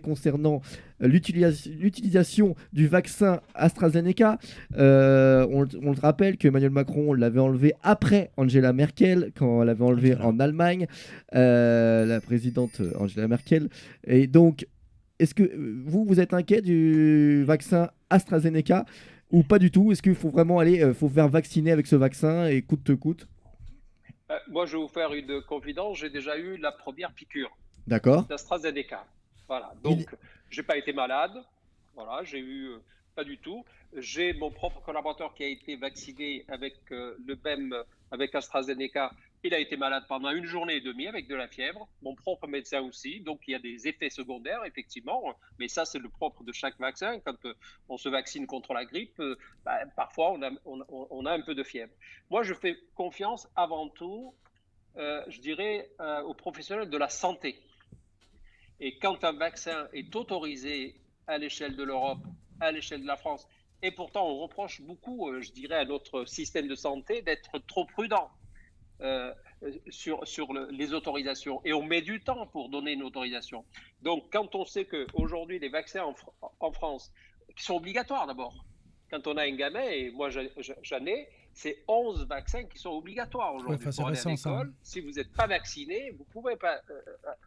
concernant l'utilisation du vaccin AstraZeneca? On le rappelle que Emmanuel Macron l'avait enlevé après Angela Merkel, quand elle avait enlevé en Allemagne, la présidente Angela Merkel. Et donc, est-ce que vous êtes inquiet du vaccin AstraZeneca ou pas du tout? Est-ce qu'il faut vraiment faut faire vacciner avec ce vaccin et coûte que coûte? Moi, je vais vous faire une confidence. J'ai déjà eu la première piqûre d'AstraZeneca. Voilà. Donc, je n'ai pas été malade. Voilà, j'ai eu pas du tout. J'ai mon propre collaborateur qui a été vacciné avec avec AstraZeneca. Il a été malade pendant 1 journée et demie avec de la fièvre. Mon propre médecin aussi. Donc, il y a des effets secondaires, effectivement. Mais ça, c'est le propre de chaque vaccin. Quand on se vaccine contre la grippe, parfois, on a un peu de fièvre. Moi, je fais confiance avant tout, je dirais, aux professionnels de la santé. Et quand un vaccin est autorisé à l'échelle de l'Europe, à l'échelle de la France, et pourtant, on reproche beaucoup, je dirais, à notre système de santé d'être trop prudent. Sur les autorisations, et on met du temps pour donner une autorisation. Donc quand on sait qu'aujourd'hui les vaccins en France, qui sont obligatoires d'abord, quand on a un gamin, et moi j'en ai, c'est 11 vaccins qui sont obligatoires aujourd'hui pour aller à l'école. Si vous n'êtes pas vacciné, vous ne pouvez pas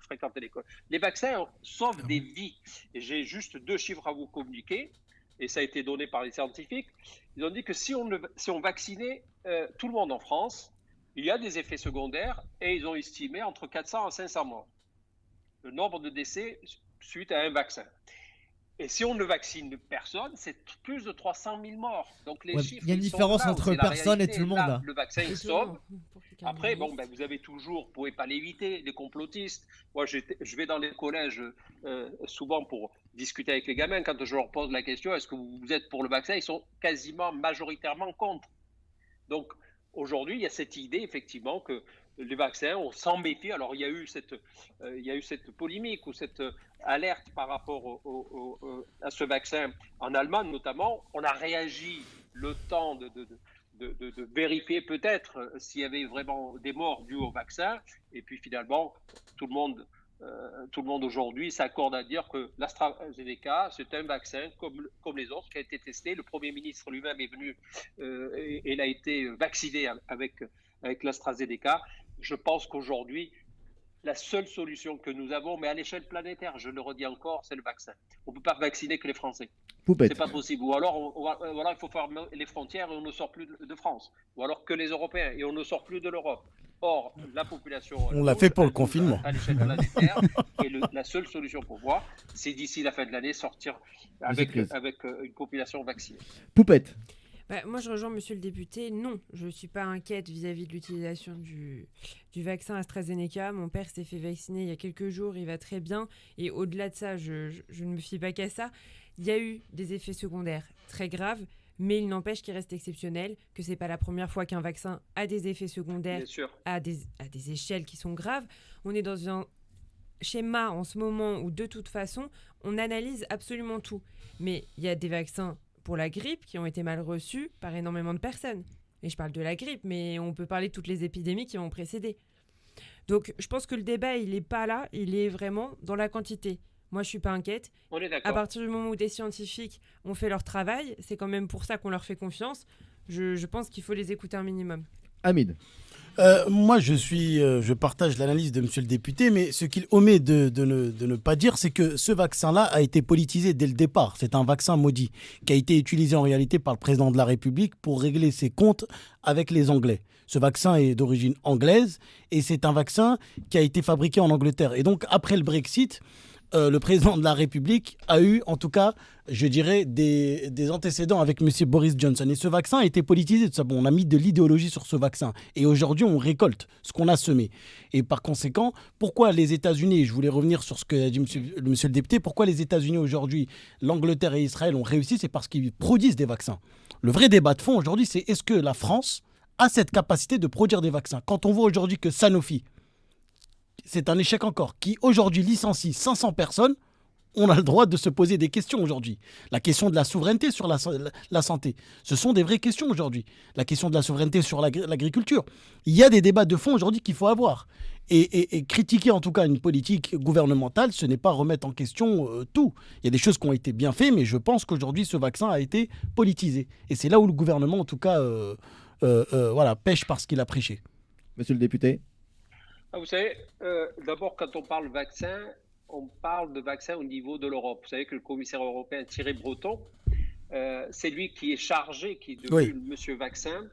fréquenter l'école. Les vaccins sauvent des vies. Et j'ai juste 2 chiffres à vous communiquer, et ça a été donné par les scientifiques. Ils ont dit que si on vaccinait tout le monde en France, il y a des effets secondaires et ils ont estimé entre 400 et 500 morts. Le nombre de décès suite à un vaccin. Et si on ne vaccine personne, c'est plus de 300 000 morts. Donc les chiffres, il y a une différence entre personne et tout le monde. Là, le vaccin, il sauve. Après, vous avez toujours, vous ne pouvez pas l'éviter, des complotistes. Moi, je vais dans les collèges souvent pour discuter avec les gamins. Quand je leur pose la question, est-ce que vous êtes pour le vaccin? Ils sont quasiment majoritairement contre. Donc, aujourd'hui, il y a cette idée, effectivement, que les vaccins, on s'en méfie. Alors, il y a eu cette polémique ou cette alerte par rapport à ce vaccin en Allemagne, notamment. On a réagi le temps de vérifier peut-être s'il y avait vraiment des morts dues au vaccin. Et puis, finalement, tout le monde tout le monde aujourd'hui s'accorde à dire que l'AstraZeneca, c'est un vaccin comme les autres qui a été testé. Le Premier ministre lui-même est venu et il a été vacciné avec l'AstraZeneca. Je pense qu'aujourd'hui, la seule solution que nous avons, mais à l'échelle planétaire, je le redis encore, c'est le vaccin. On ne peut pas vacciner que les Français. Poupette. C'est pas possible. Ou alors, il faut fermer les frontières et on ne sort plus de France. Ou alors que les Européens et on ne sort plus de l'Europe. Or, la population... On l'a fait pour le confinement. À l'échelle planétaire. Et la seule solution pour moi, c'est d'ici la fin de l'année, sortir avec une population vaccinée. Poupette. Moi, je rejoins monsieur le député. Non, je ne suis pas inquiète vis-à-vis de l'utilisation du vaccin AstraZeneca. Mon père s'est fait vacciner il y a quelques jours, il va très bien. Et au-delà de ça, je ne me fie pas qu'à ça. Il y a eu des effets secondaires très graves, mais il n'empêche qu'il reste exceptionnel, que ce n'est pas la première fois qu'un vaccin a des effets secondaires à des échelles qui sont graves. On est dans un schéma en ce moment où, de toute façon, on analyse absolument tout. Mais il y a des vaccins pour la grippe qui ont été mal reçus par énormément de personnes. Et je parle de la grippe, mais on peut parler de toutes les épidémies qui ont précédé. Donc je pense que le débat, il n'est pas là, il est vraiment dans la quantité. Moi, je ne suis pas inquiète. On est d'accord. À partir du moment où des scientifiques ont fait leur travail, c'est quand même pour ça qu'on leur fait confiance. Je pense qu'il faut les écouter un minimum. Hamid. Moi, je partage l'analyse de monsieur le député, mais ce qu'il omet de ne pas dire, c'est que ce vaccin-là a été politisé dès le départ. C'est un vaccin maudit qui a été utilisé en réalité par le président de la République pour régler ses comptes avec les Anglais. Ce vaccin est d'origine anglaise et c'est un vaccin qui a été fabriqué en Angleterre. Et donc, après le Brexit, le président de la République a eu, en tout cas, je dirais, des antécédents avec M. Boris Johnson. Et ce vaccin a été politisé. On a mis de l'idéologie sur ce vaccin. Et aujourd'hui, on récolte ce qu'on a semé. Et par conséquent, pourquoi les États-Unis, je voulais revenir sur ce que a dit monsieur le député, pourquoi les États-Unis aujourd'hui, l'Angleterre et Israël ont réussi, c'est parce qu'ils produisent des vaccins. Le vrai débat de fond aujourd'hui, c'est est-ce que la France a cette capacité de produire des vaccins? Quand on voit aujourd'hui que Sanofi, c'est un échec encore, qui aujourd'hui licencie 500 personnes, on a le droit de se poser des questions aujourd'hui. La question de la souveraineté sur la santé, ce sont des vraies questions aujourd'hui. La question de la souveraineté sur l'agriculture. Il y a des débats de fond aujourd'hui qu'il faut avoir. Et critiquer en tout cas une politique gouvernementale, ce n'est pas remettre en question tout. Il y a des choses qui ont été bien faites, mais je pense qu'aujourd'hui, ce vaccin a été politisé. Et c'est là où le gouvernement, en tout cas, pêche par ce qu'il a prêché. Monsieur le député. Vous savez, d'abord, quand on parle vaccin, on parle de vaccin au niveau de l'Europe. Vous savez que le commissaire européen Thierry Breton, c'est lui qui est chargé, qui est devenu monsieur vaccin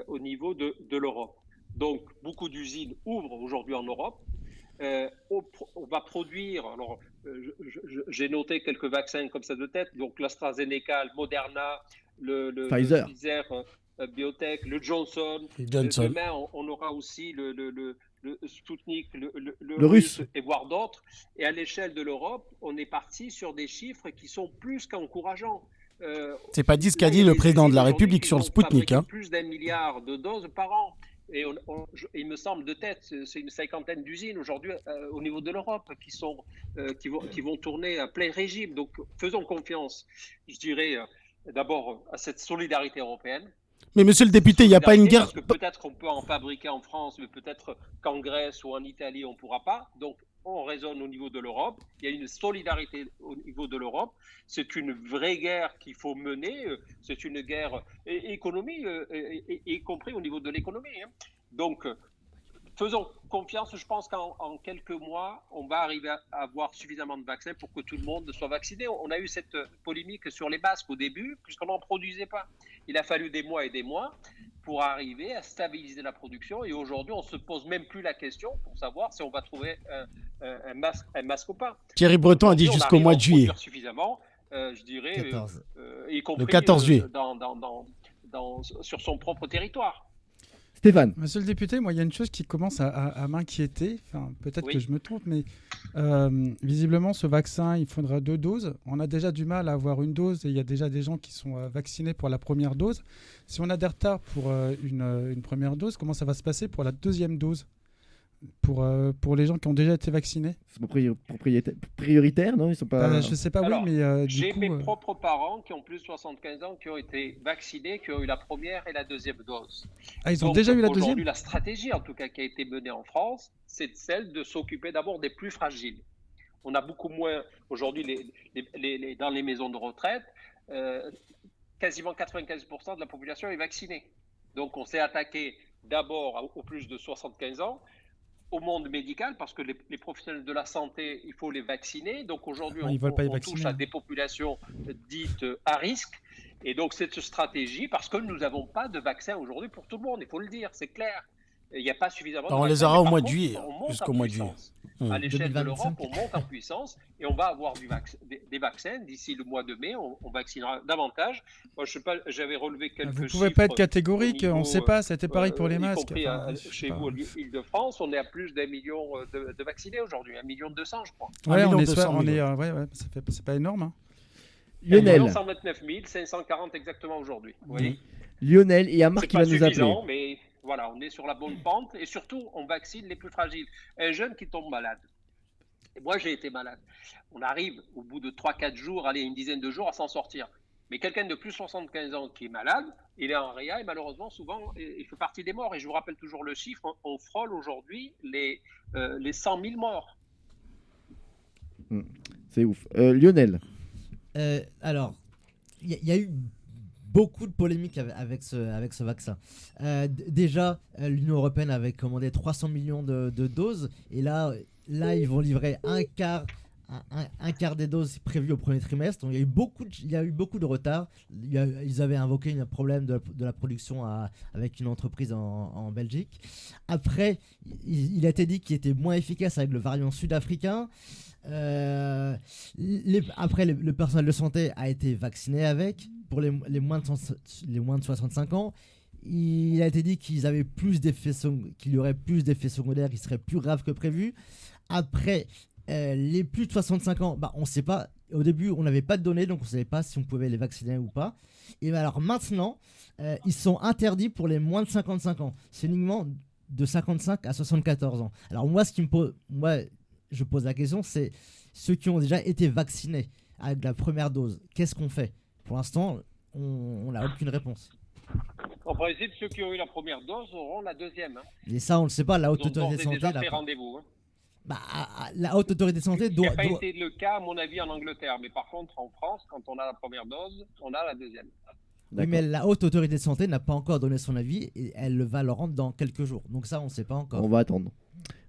au niveau de l'Europe. Donc, beaucoup d'usines ouvrent aujourd'hui en Europe. On va produire, alors j'ai noté quelques vaccins comme ça de tête, donc l'AstraZeneca, le Moderna, le Pfizer. Biotech, le Johnson. Demain, on aura aussi le Sputnik, le russe et voire d'autres. Et à l'échelle de l'Europe, on est parti sur des chiffres qui sont plus qu'encourageants. C'est pas dit ce qu'a dit le président de la République sur le Sputnik. Plus d'1 milliard de doses par an. Et il me semble de tête, c'est une 50aine d'usines aujourd'hui au niveau de l'Europe qui vont tourner à plein régime. Donc faisons confiance, je dirais, d'abord à cette solidarité européenne. Mais monsieur le député, il n'y a pas une guerre... Parce que peut-être qu'on peut en fabriquer en France, mais peut-être qu'en Grèce ou en Italie, on ne pourra pas. Donc, on raisonne au niveau de l'Europe. Il y a une solidarité au niveau de l'Europe. C'est une vraie guerre qu'il faut mener. C'est une guerre économie, y compris au niveau de l'économie. Donc, faisons confiance. Je pense qu'en quelques mois, on va arriver à avoir suffisamment de vaccins pour que tout le monde soit vacciné. On a eu cette polémique sur les masques au début, puisqu'on n'en produisait pas. Il a fallu des mois et des mois pour arriver à stabiliser la production. Et aujourd'hui, on ne se pose même plus la question pour savoir si on va trouver un masque ou pas. Thierry Breton a dit jusqu'au mois de juillet. Suffisamment, je dirais, y compris le 14 juillet. Sur son propre territoire. Stéphane. Monsieur le député, moi, il y a une chose qui commence à m'inquiéter. Enfin, peut-être que je me trompe, mais visiblement, ce vaccin, il faudra 2 doses. On a déjà du mal à avoir une dose et il y a déjà des gens qui sont vaccinés pour la première dose. Si on a des retards pour une première dose, comment ça va se passer pour la deuxième dose ? pour les gens qui ont déjà été vaccinés. C'est prioritaire, non? Ils sont pas. Je sais pas, Alors, oui, mais j'ai du coup, mes propres parents qui ont plus de 75 ans qui ont été vaccinés, qui ont eu la première et la deuxième dose. ils ont Donc, déjà eu la deuxième. aujourd'hui, la stratégie, en tout cas, qui a été menée en France, c'est celle de s'occuper d'abord des plus fragiles. On a beaucoup moins, aujourd'hui, dans les maisons de retraite, quasiment 95% de la population est vaccinée. Donc, on s'est attaqué d'abord aux plus de 75 ans, au monde médical, parce que les professionnels de la santé, il faut les vacciner. Donc, aujourd'hui, Ils veulent pas les on touche vacciner. à des populations dites à risque. Et donc, cette stratégie, parce que nous n'avons pas de vaccin aujourd'hui pour tout le monde, il faut le dire, c'est clair. Il n'y a pas suffisamment de On les vaccins. aura Mais au par mois de contre, juillet, on monte jusqu'au en mois de juillet. puissance. À l'échelle de 2025. l'Europe, on monte en puissance et on va avoir des vaccins. D'ici le mois de mai, on vaccinera davantage. Moi, je sais pas, j'avais relevé quelques Vous chiffres. pouvez pas être catégorique, au on ne niveau, sait pas, c'était pareil pour les y masques. compris Enfin, je sais chez pas. vous, Île-de-France, on est à plus d'1 million de vaccinés aujourd'hui, 1,2 million, je crois. Ouais, 1 on est, 200 000. c'est pas énorme. Hein. Lionel. 129 540 exactement aujourd'hui. Vous voyez, Lionel, et il y a Marc c'est qui pas va nous appeler. suffisant, mais voilà, on est sur la bonne pente et surtout, on vaccine les plus fragiles. Un jeune qui tombe malade. Et moi, j'ai été malade. On arrive au bout de 3-4 jours, allez, une dizaine de jours à s'en sortir. Mais quelqu'un de plus de 75 ans qui est malade, il est en réa et malheureusement, souvent, il fait partie des morts. Et je vous rappelle toujours le chiffre, on frôle aujourd'hui les 100 000 morts. C'est ouf. Lionel. Alors, il y a eu beaucoup de polémiques avec ce vaccin. Déjà, l'Union européenne avait commandé 300 millions de doses, et là, ils vont livrer un quart des doses prévues au premier trimestre. Donc, il y a eu beaucoup de retard. Ils avaient invoqué un problème de la production avec une entreprise en Belgique. Après, il a été dit qu'il était moins efficace avec le variant sud-africain. Après, le personnel de santé a été vacciné avec. Pour les moins de 65 ans, il a été dit qu'il y aurait plus d'effets secondaires qui seraient plus graves que prévu. Après, les plus de 65 ans, on ne sait pas. Au début, on n'avait pas de données, donc on ne savait pas si on pouvait les vacciner ou pas. Et alors maintenant, ils sont interdits pour les moins de 55 ans. C'est uniquement de 55 à 74 ans. Alors moi, je pose la question, c'est ceux qui ont déjà été vaccinés avec la première dose. Qu'est-ce qu'on fait? Pour l'instant, on n'a aucune réponse. En principe, ceux qui ont eu la première dose auront la deuxième. Hein. Et ça, on ne le sait pas. La haute Ils ont autorité de santé. déjà fait rendez-vous. Hein. La haute autorité de santé Ce qui n'a pas été le cas, à mon avis, en Angleterre. Mais par contre, en France, quand on a la première dose, on a la deuxième. Oui, mais la haute autorité de santé n'a pas encore donné son avis et elle va le rendre dans quelques jours. Donc ça, on ne sait pas encore. On va attendre.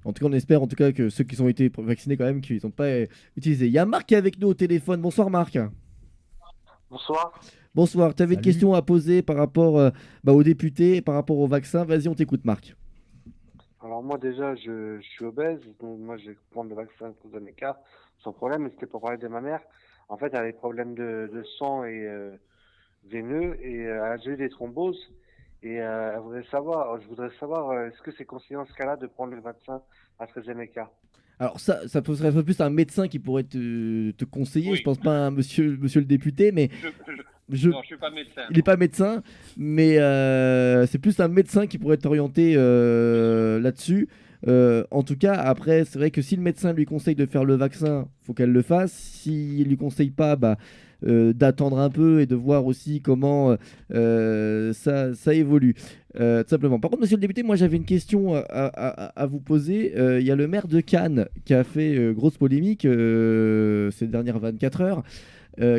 En tout cas, on espère que ceux qui ont été vaccinés quand même, qu'ils n'ont pas utilisé. Il y a Marc qui est avec nous au téléphone. Bonsoir Marc. Bonsoir. Bonsoir. Tu avais une Salut. question à poser par rapport aux députés, par rapport au vaccin. Vas-y, on t'écoute Marc. Alors moi déjà, je suis obèse, donc moi je vais prendre le vaccin AstraZeneca sans problème, mais c'était pour parler de ma mère. En fait, elle a des problèmes de sang et veineux et elle a eu des thromboses. Et je voudrais savoir, est-ce que c'est conseillé dans ce cas-là de prendre le vaccin AstraZeneca? Alors ça serait plus un médecin qui pourrait te conseiller. Oui. Je pense pas à monsieur le député, mais Non, je ne suis pas médecin. il n'est pas médecin, mais c'est plus un médecin qui pourrait t'orienter là-dessus. En tout cas, après, c'est vrai que si le médecin lui conseille de faire le vaccin, faut qu'elle le fasse. S'il lui conseille pas, d'attendre un peu et de voir aussi comment ça évolue. Tout simplement. Par contre, monsieur le député, moi j'avais une question à vous poser. Il y a le maire de Cannes qui a fait grosse polémique ces dernières 24 heures.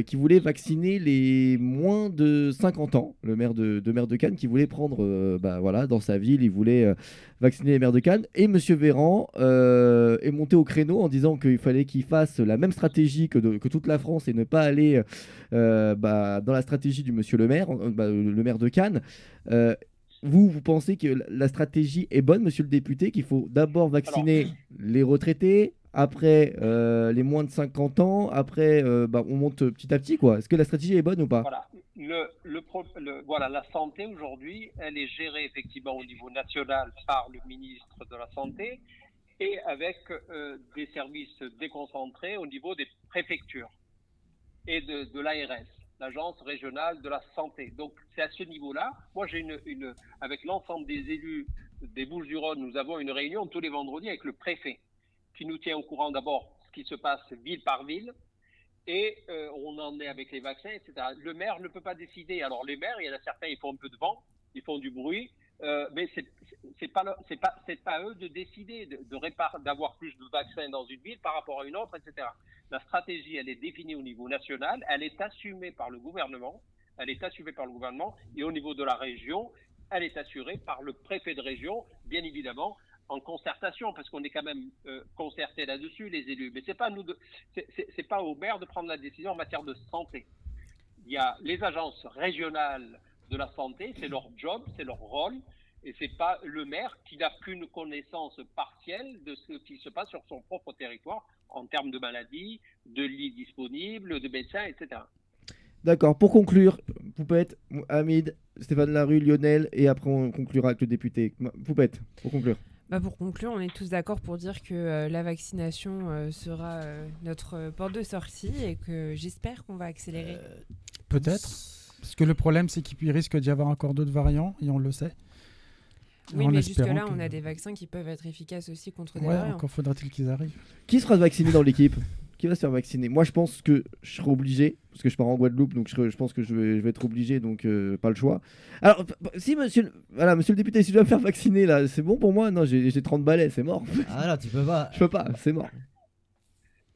Qui voulait vacciner les moins de 50 ans. Le maire de Cannes qui voulait prendre, dans sa ville, il voulait vacciner les maires de Cannes. Et M. Véran est monté au créneau en disant qu'il fallait qu'il fasse la même stratégie que toute la France et ne pas aller dans la stratégie du monsieur le maire, le maire de Cannes. Vous pensez que la stratégie est bonne, monsieur le député, qu'il faut d'abord vacciner les retraités, après les moins de 50 ans, après on monte petit à petit, quoi. Est-ce que la stratégie est bonne ou pas? Voilà, la santé aujourd'hui, elle est gérée effectivement au niveau national par le ministre de la Santé et avec des services déconcentrés au niveau des préfectures et de l'ARS, l'Agence régionale de la santé. Donc c'est à ce niveau-là. Moi j'ai avec l'ensemble des élus des Bouches-du-Rhône, nous avons une réunion tous les vendredis avec le préfet qui nous tient au courant d'abord ce qui se passe ville par ville et on en est avec les vaccins, etc. Le maire ne peut pas décider. Alors les maires, il y en a certains, ils font un peu de vent, ils font du bruit, mais c'est pas eux de décider d'avoir plus de vaccins dans une ville par rapport à une autre, etc. La stratégie, elle est définie au niveau national, elle est assumée par le gouvernement, et au niveau de la région, elle est assurée par le préfet de région, bien évidemment, en concertation, parce qu'on est quand même concerté là-dessus, les élus. Mais c'est pas aux maires de prendre la décision en matière de santé. Il y a les agences régionales de la santé, c'est leur job, c'est leur rôle, et c'est pas le maire qui n'a qu'une connaissance partielle de ce qui se passe sur son propre territoire en termes de maladies, de lits disponibles, de médecins, etc. D'accord, pour conclure, Poupette, Hamid, Stéphane Larue, Lionel, et après on conclura avec le député. Poupette, pour conclure. Pour conclure, on est tous d'accord pour dire que la vaccination sera notre porte de sortie et que j'espère qu'on va accélérer. Peut-être. Parce que le problème, c'est qu'il risque d'y avoir encore d'autres variants, et on le sait. Oui, mais jusque-là, on a des vaccins qui peuvent être efficaces aussi contre des variants. Encore faudra-t-il qu'ils arrivent. Qui sera vacciné dans l'équipe ? Qui va se faire vacciner ? Moi, je pense que je serai obligé, parce que je pars en Guadeloupe, donc je pense que je vais être obligé, donc pas le choix. Alors, si monsieur le député, si je dois me faire vacciner, là, c'est bon pour moi ? Non, j'ai 30 balais, c'est mort. Ah non, tu peux pas. Je peux pas, c'est mort.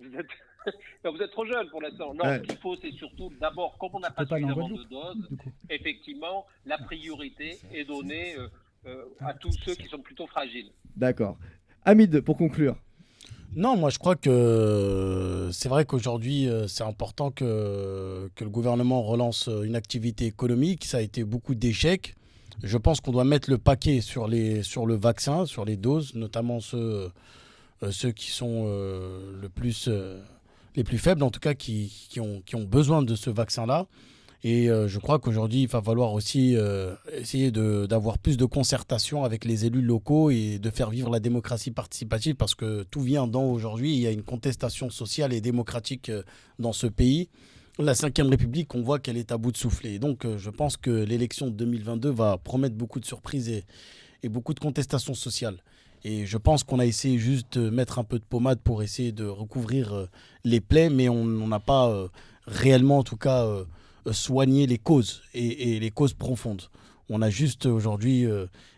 Vous êtes trop jeune pour l'instant. Non, ce qu'il faut, c'est surtout d'abord, comme on n'a pas suffisamment de doses, effectivement, la priorité est donnée à tous ceux qui sont plutôt fragiles. D'accord. Hamid, pour conclure. Non, moi je crois que c'est vrai qu'aujourd'hui c'est important que le gouvernement relance une activité économique. Ça a été beaucoup d'échecs. Je pense qu'on doit mettre le paquet sur le vaccin, sur les doses, notamment ceux qui sont les plus faibles, en tout cas qui ont besoin de ce vaccin-là. Et je crois qu'aujourd'hui, il va falloir aussi essayer d'avoir plus de concertation avec les élus locaux et de faire vivre la démocratie participative parce que tout vient d'en haut aujourd'hui. Il y a une contestation sociale et démocratique dans ce pays. La Ve République, on voit qu'elle est à bout de souffle. Et donc, je pense que l'élection de 2022 va promettre beaucoup de surprises et beaucoup de contestations sociales. Et je pense qu'on a essayé juste de mettre un peu de pommade pour essayer de recouvrir les plaies, mais on n'a pas réellement, en tout cas, soigner les causes et les causes profondes. On a juste aujourd'hui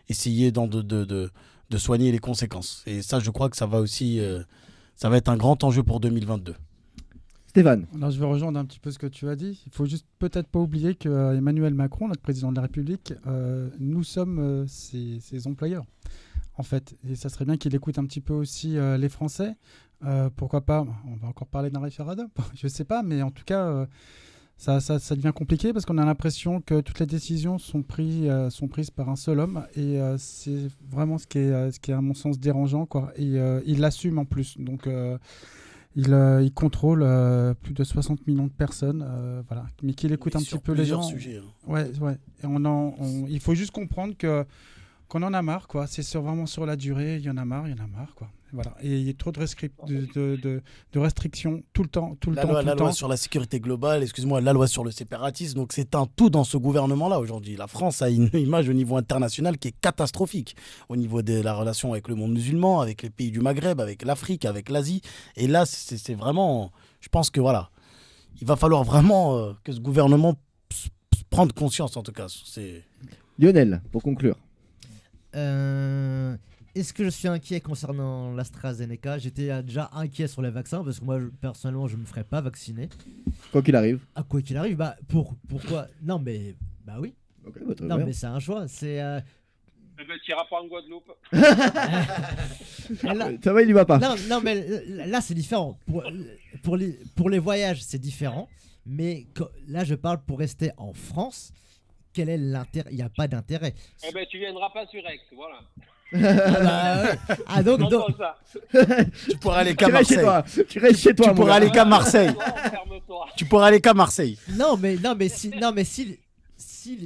essayé de soigner les conséquences. Et ça, je crois que ça va aussi, ça va être un grand enjeu pour 2022. Stéphane. Alors, je vais rejoindre un petit peu ce que tu as dit. Il faut juste peut-être pas oublier que Emmanuel Macron, notre président de la République, nous sommes ses employeurs, en fait. Et ça serait bien qu'il écoute un petit peu aussi les Français. Pourquoi pas ? On va encore parler d'un référendum. Je sais pas, mais en tout cas... Ça devient compliqué parce qu'on a l'impression que toutes les décisions sont prises par un seul homme et c'est vraiment ce qui est à mon sens dérangeant, quoi. Et il l'assume en plus, donc il contrôle plus de 60 millions de personnes, voilà. Mais qu'il écoute un petit peu les gens. Sujets, hein. Ouais. Et il faut juste comprendre qu'on en a marre, quoi. C'est vraiment sur la durée, il y en a marre, quoi. Voilà. Et il y a trop de restrictions tout le temps. La loi sur la sécurité globale, la loi sur le séparatisme. Donc c'est un tout dans ce gouvernement-là aujourd'hui. La France a une image au niveau international qui est catastrophique. Au niveau de la relation avec le monde musulman, avec les pays du Maghreb, avec l'Afrique, avec l'Asie. Et là, c'est vraiment... Je pense que voilà, il va falloir vraiment que ce gouvernement prenne conscience en tout cas. Lionel, pour conclure. Est-ce que je suis inquiet concernant l'AstraZeneca ? J'étais déjà inquiet sur les vaccins parce que moi, personnellement, je ne me ferais pas vacciner. Quoi qu'il arrive. À quoi qu'il arrive, pourquoi ? Non, mais oui. Okay, non, mais c'est un choix. C'est. Tu n'iras pas en Guadeloupe. Ça va, il y va pas. Non, mais là, c'est différent. Pour les voyages, c'est différent. Mais là, je parle pour rester en France. Quel est l'intérêt ? Il n'y a pas d'intérêt. Tu viendras pas sur Aix, voilà. Donc tu pourras aller qu'à Marseille. Tu restes chez toi. Tu pourras aller qu'à Marseille. Tu pourras aller qu'à Marseille. Non mais si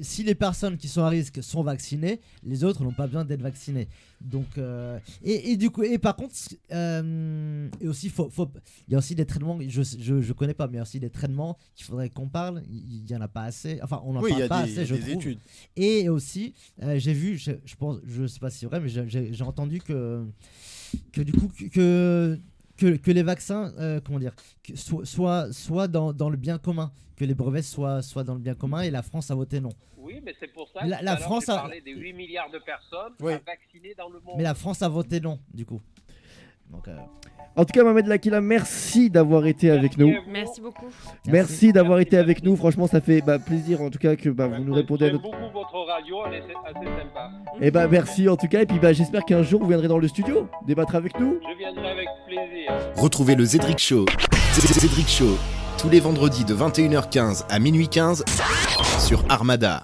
si les personnes qui sont à risque sont vaccinées, les autres n'ont pas besoin d'être vaccinés. Donc, et du coup, et par contre, et aussi, il y a aussi des traitements, je connais pas, mais il y a aussi des traitements qu'il faudrait qu'on parle. Il y en a pas assez. Enfin, on en parle pas assez, je trouve. Études. Et aussi, j'ai vu, je pense, je sais pas si c'est vrai, mais j'ai entendu que du coup que les vaccins, comment dire, soient dans le bien commun, que les brevets soient dans le bien commun, et la France a voté non. Oui, mais c'est pour ça La France a parlé des 8 milliards de personnes Oui. à vacciner dans le monde. Mais la France a voté non, du coup. Donc, En tout cas, Mohamed Lakila, merci d'avoir été avec nous. à vous. Merci beaucoup. Merci d'avoir Merci, été avec merci. nous. Franchement, ça fait plaisir en tout cas que vous nous répondez à J'aime notre. beaucoup votre radio, elle est assez sympa. Et merci en tout cas. Et puis j'espère qu'un jour vous viendrez dans le studio débattre avec nous. Je viendrai avec plaisir. Retrouvez le Zedric Show. Zedric Show, tous les vendredis de 21h15 à minuit 15 sur Armada.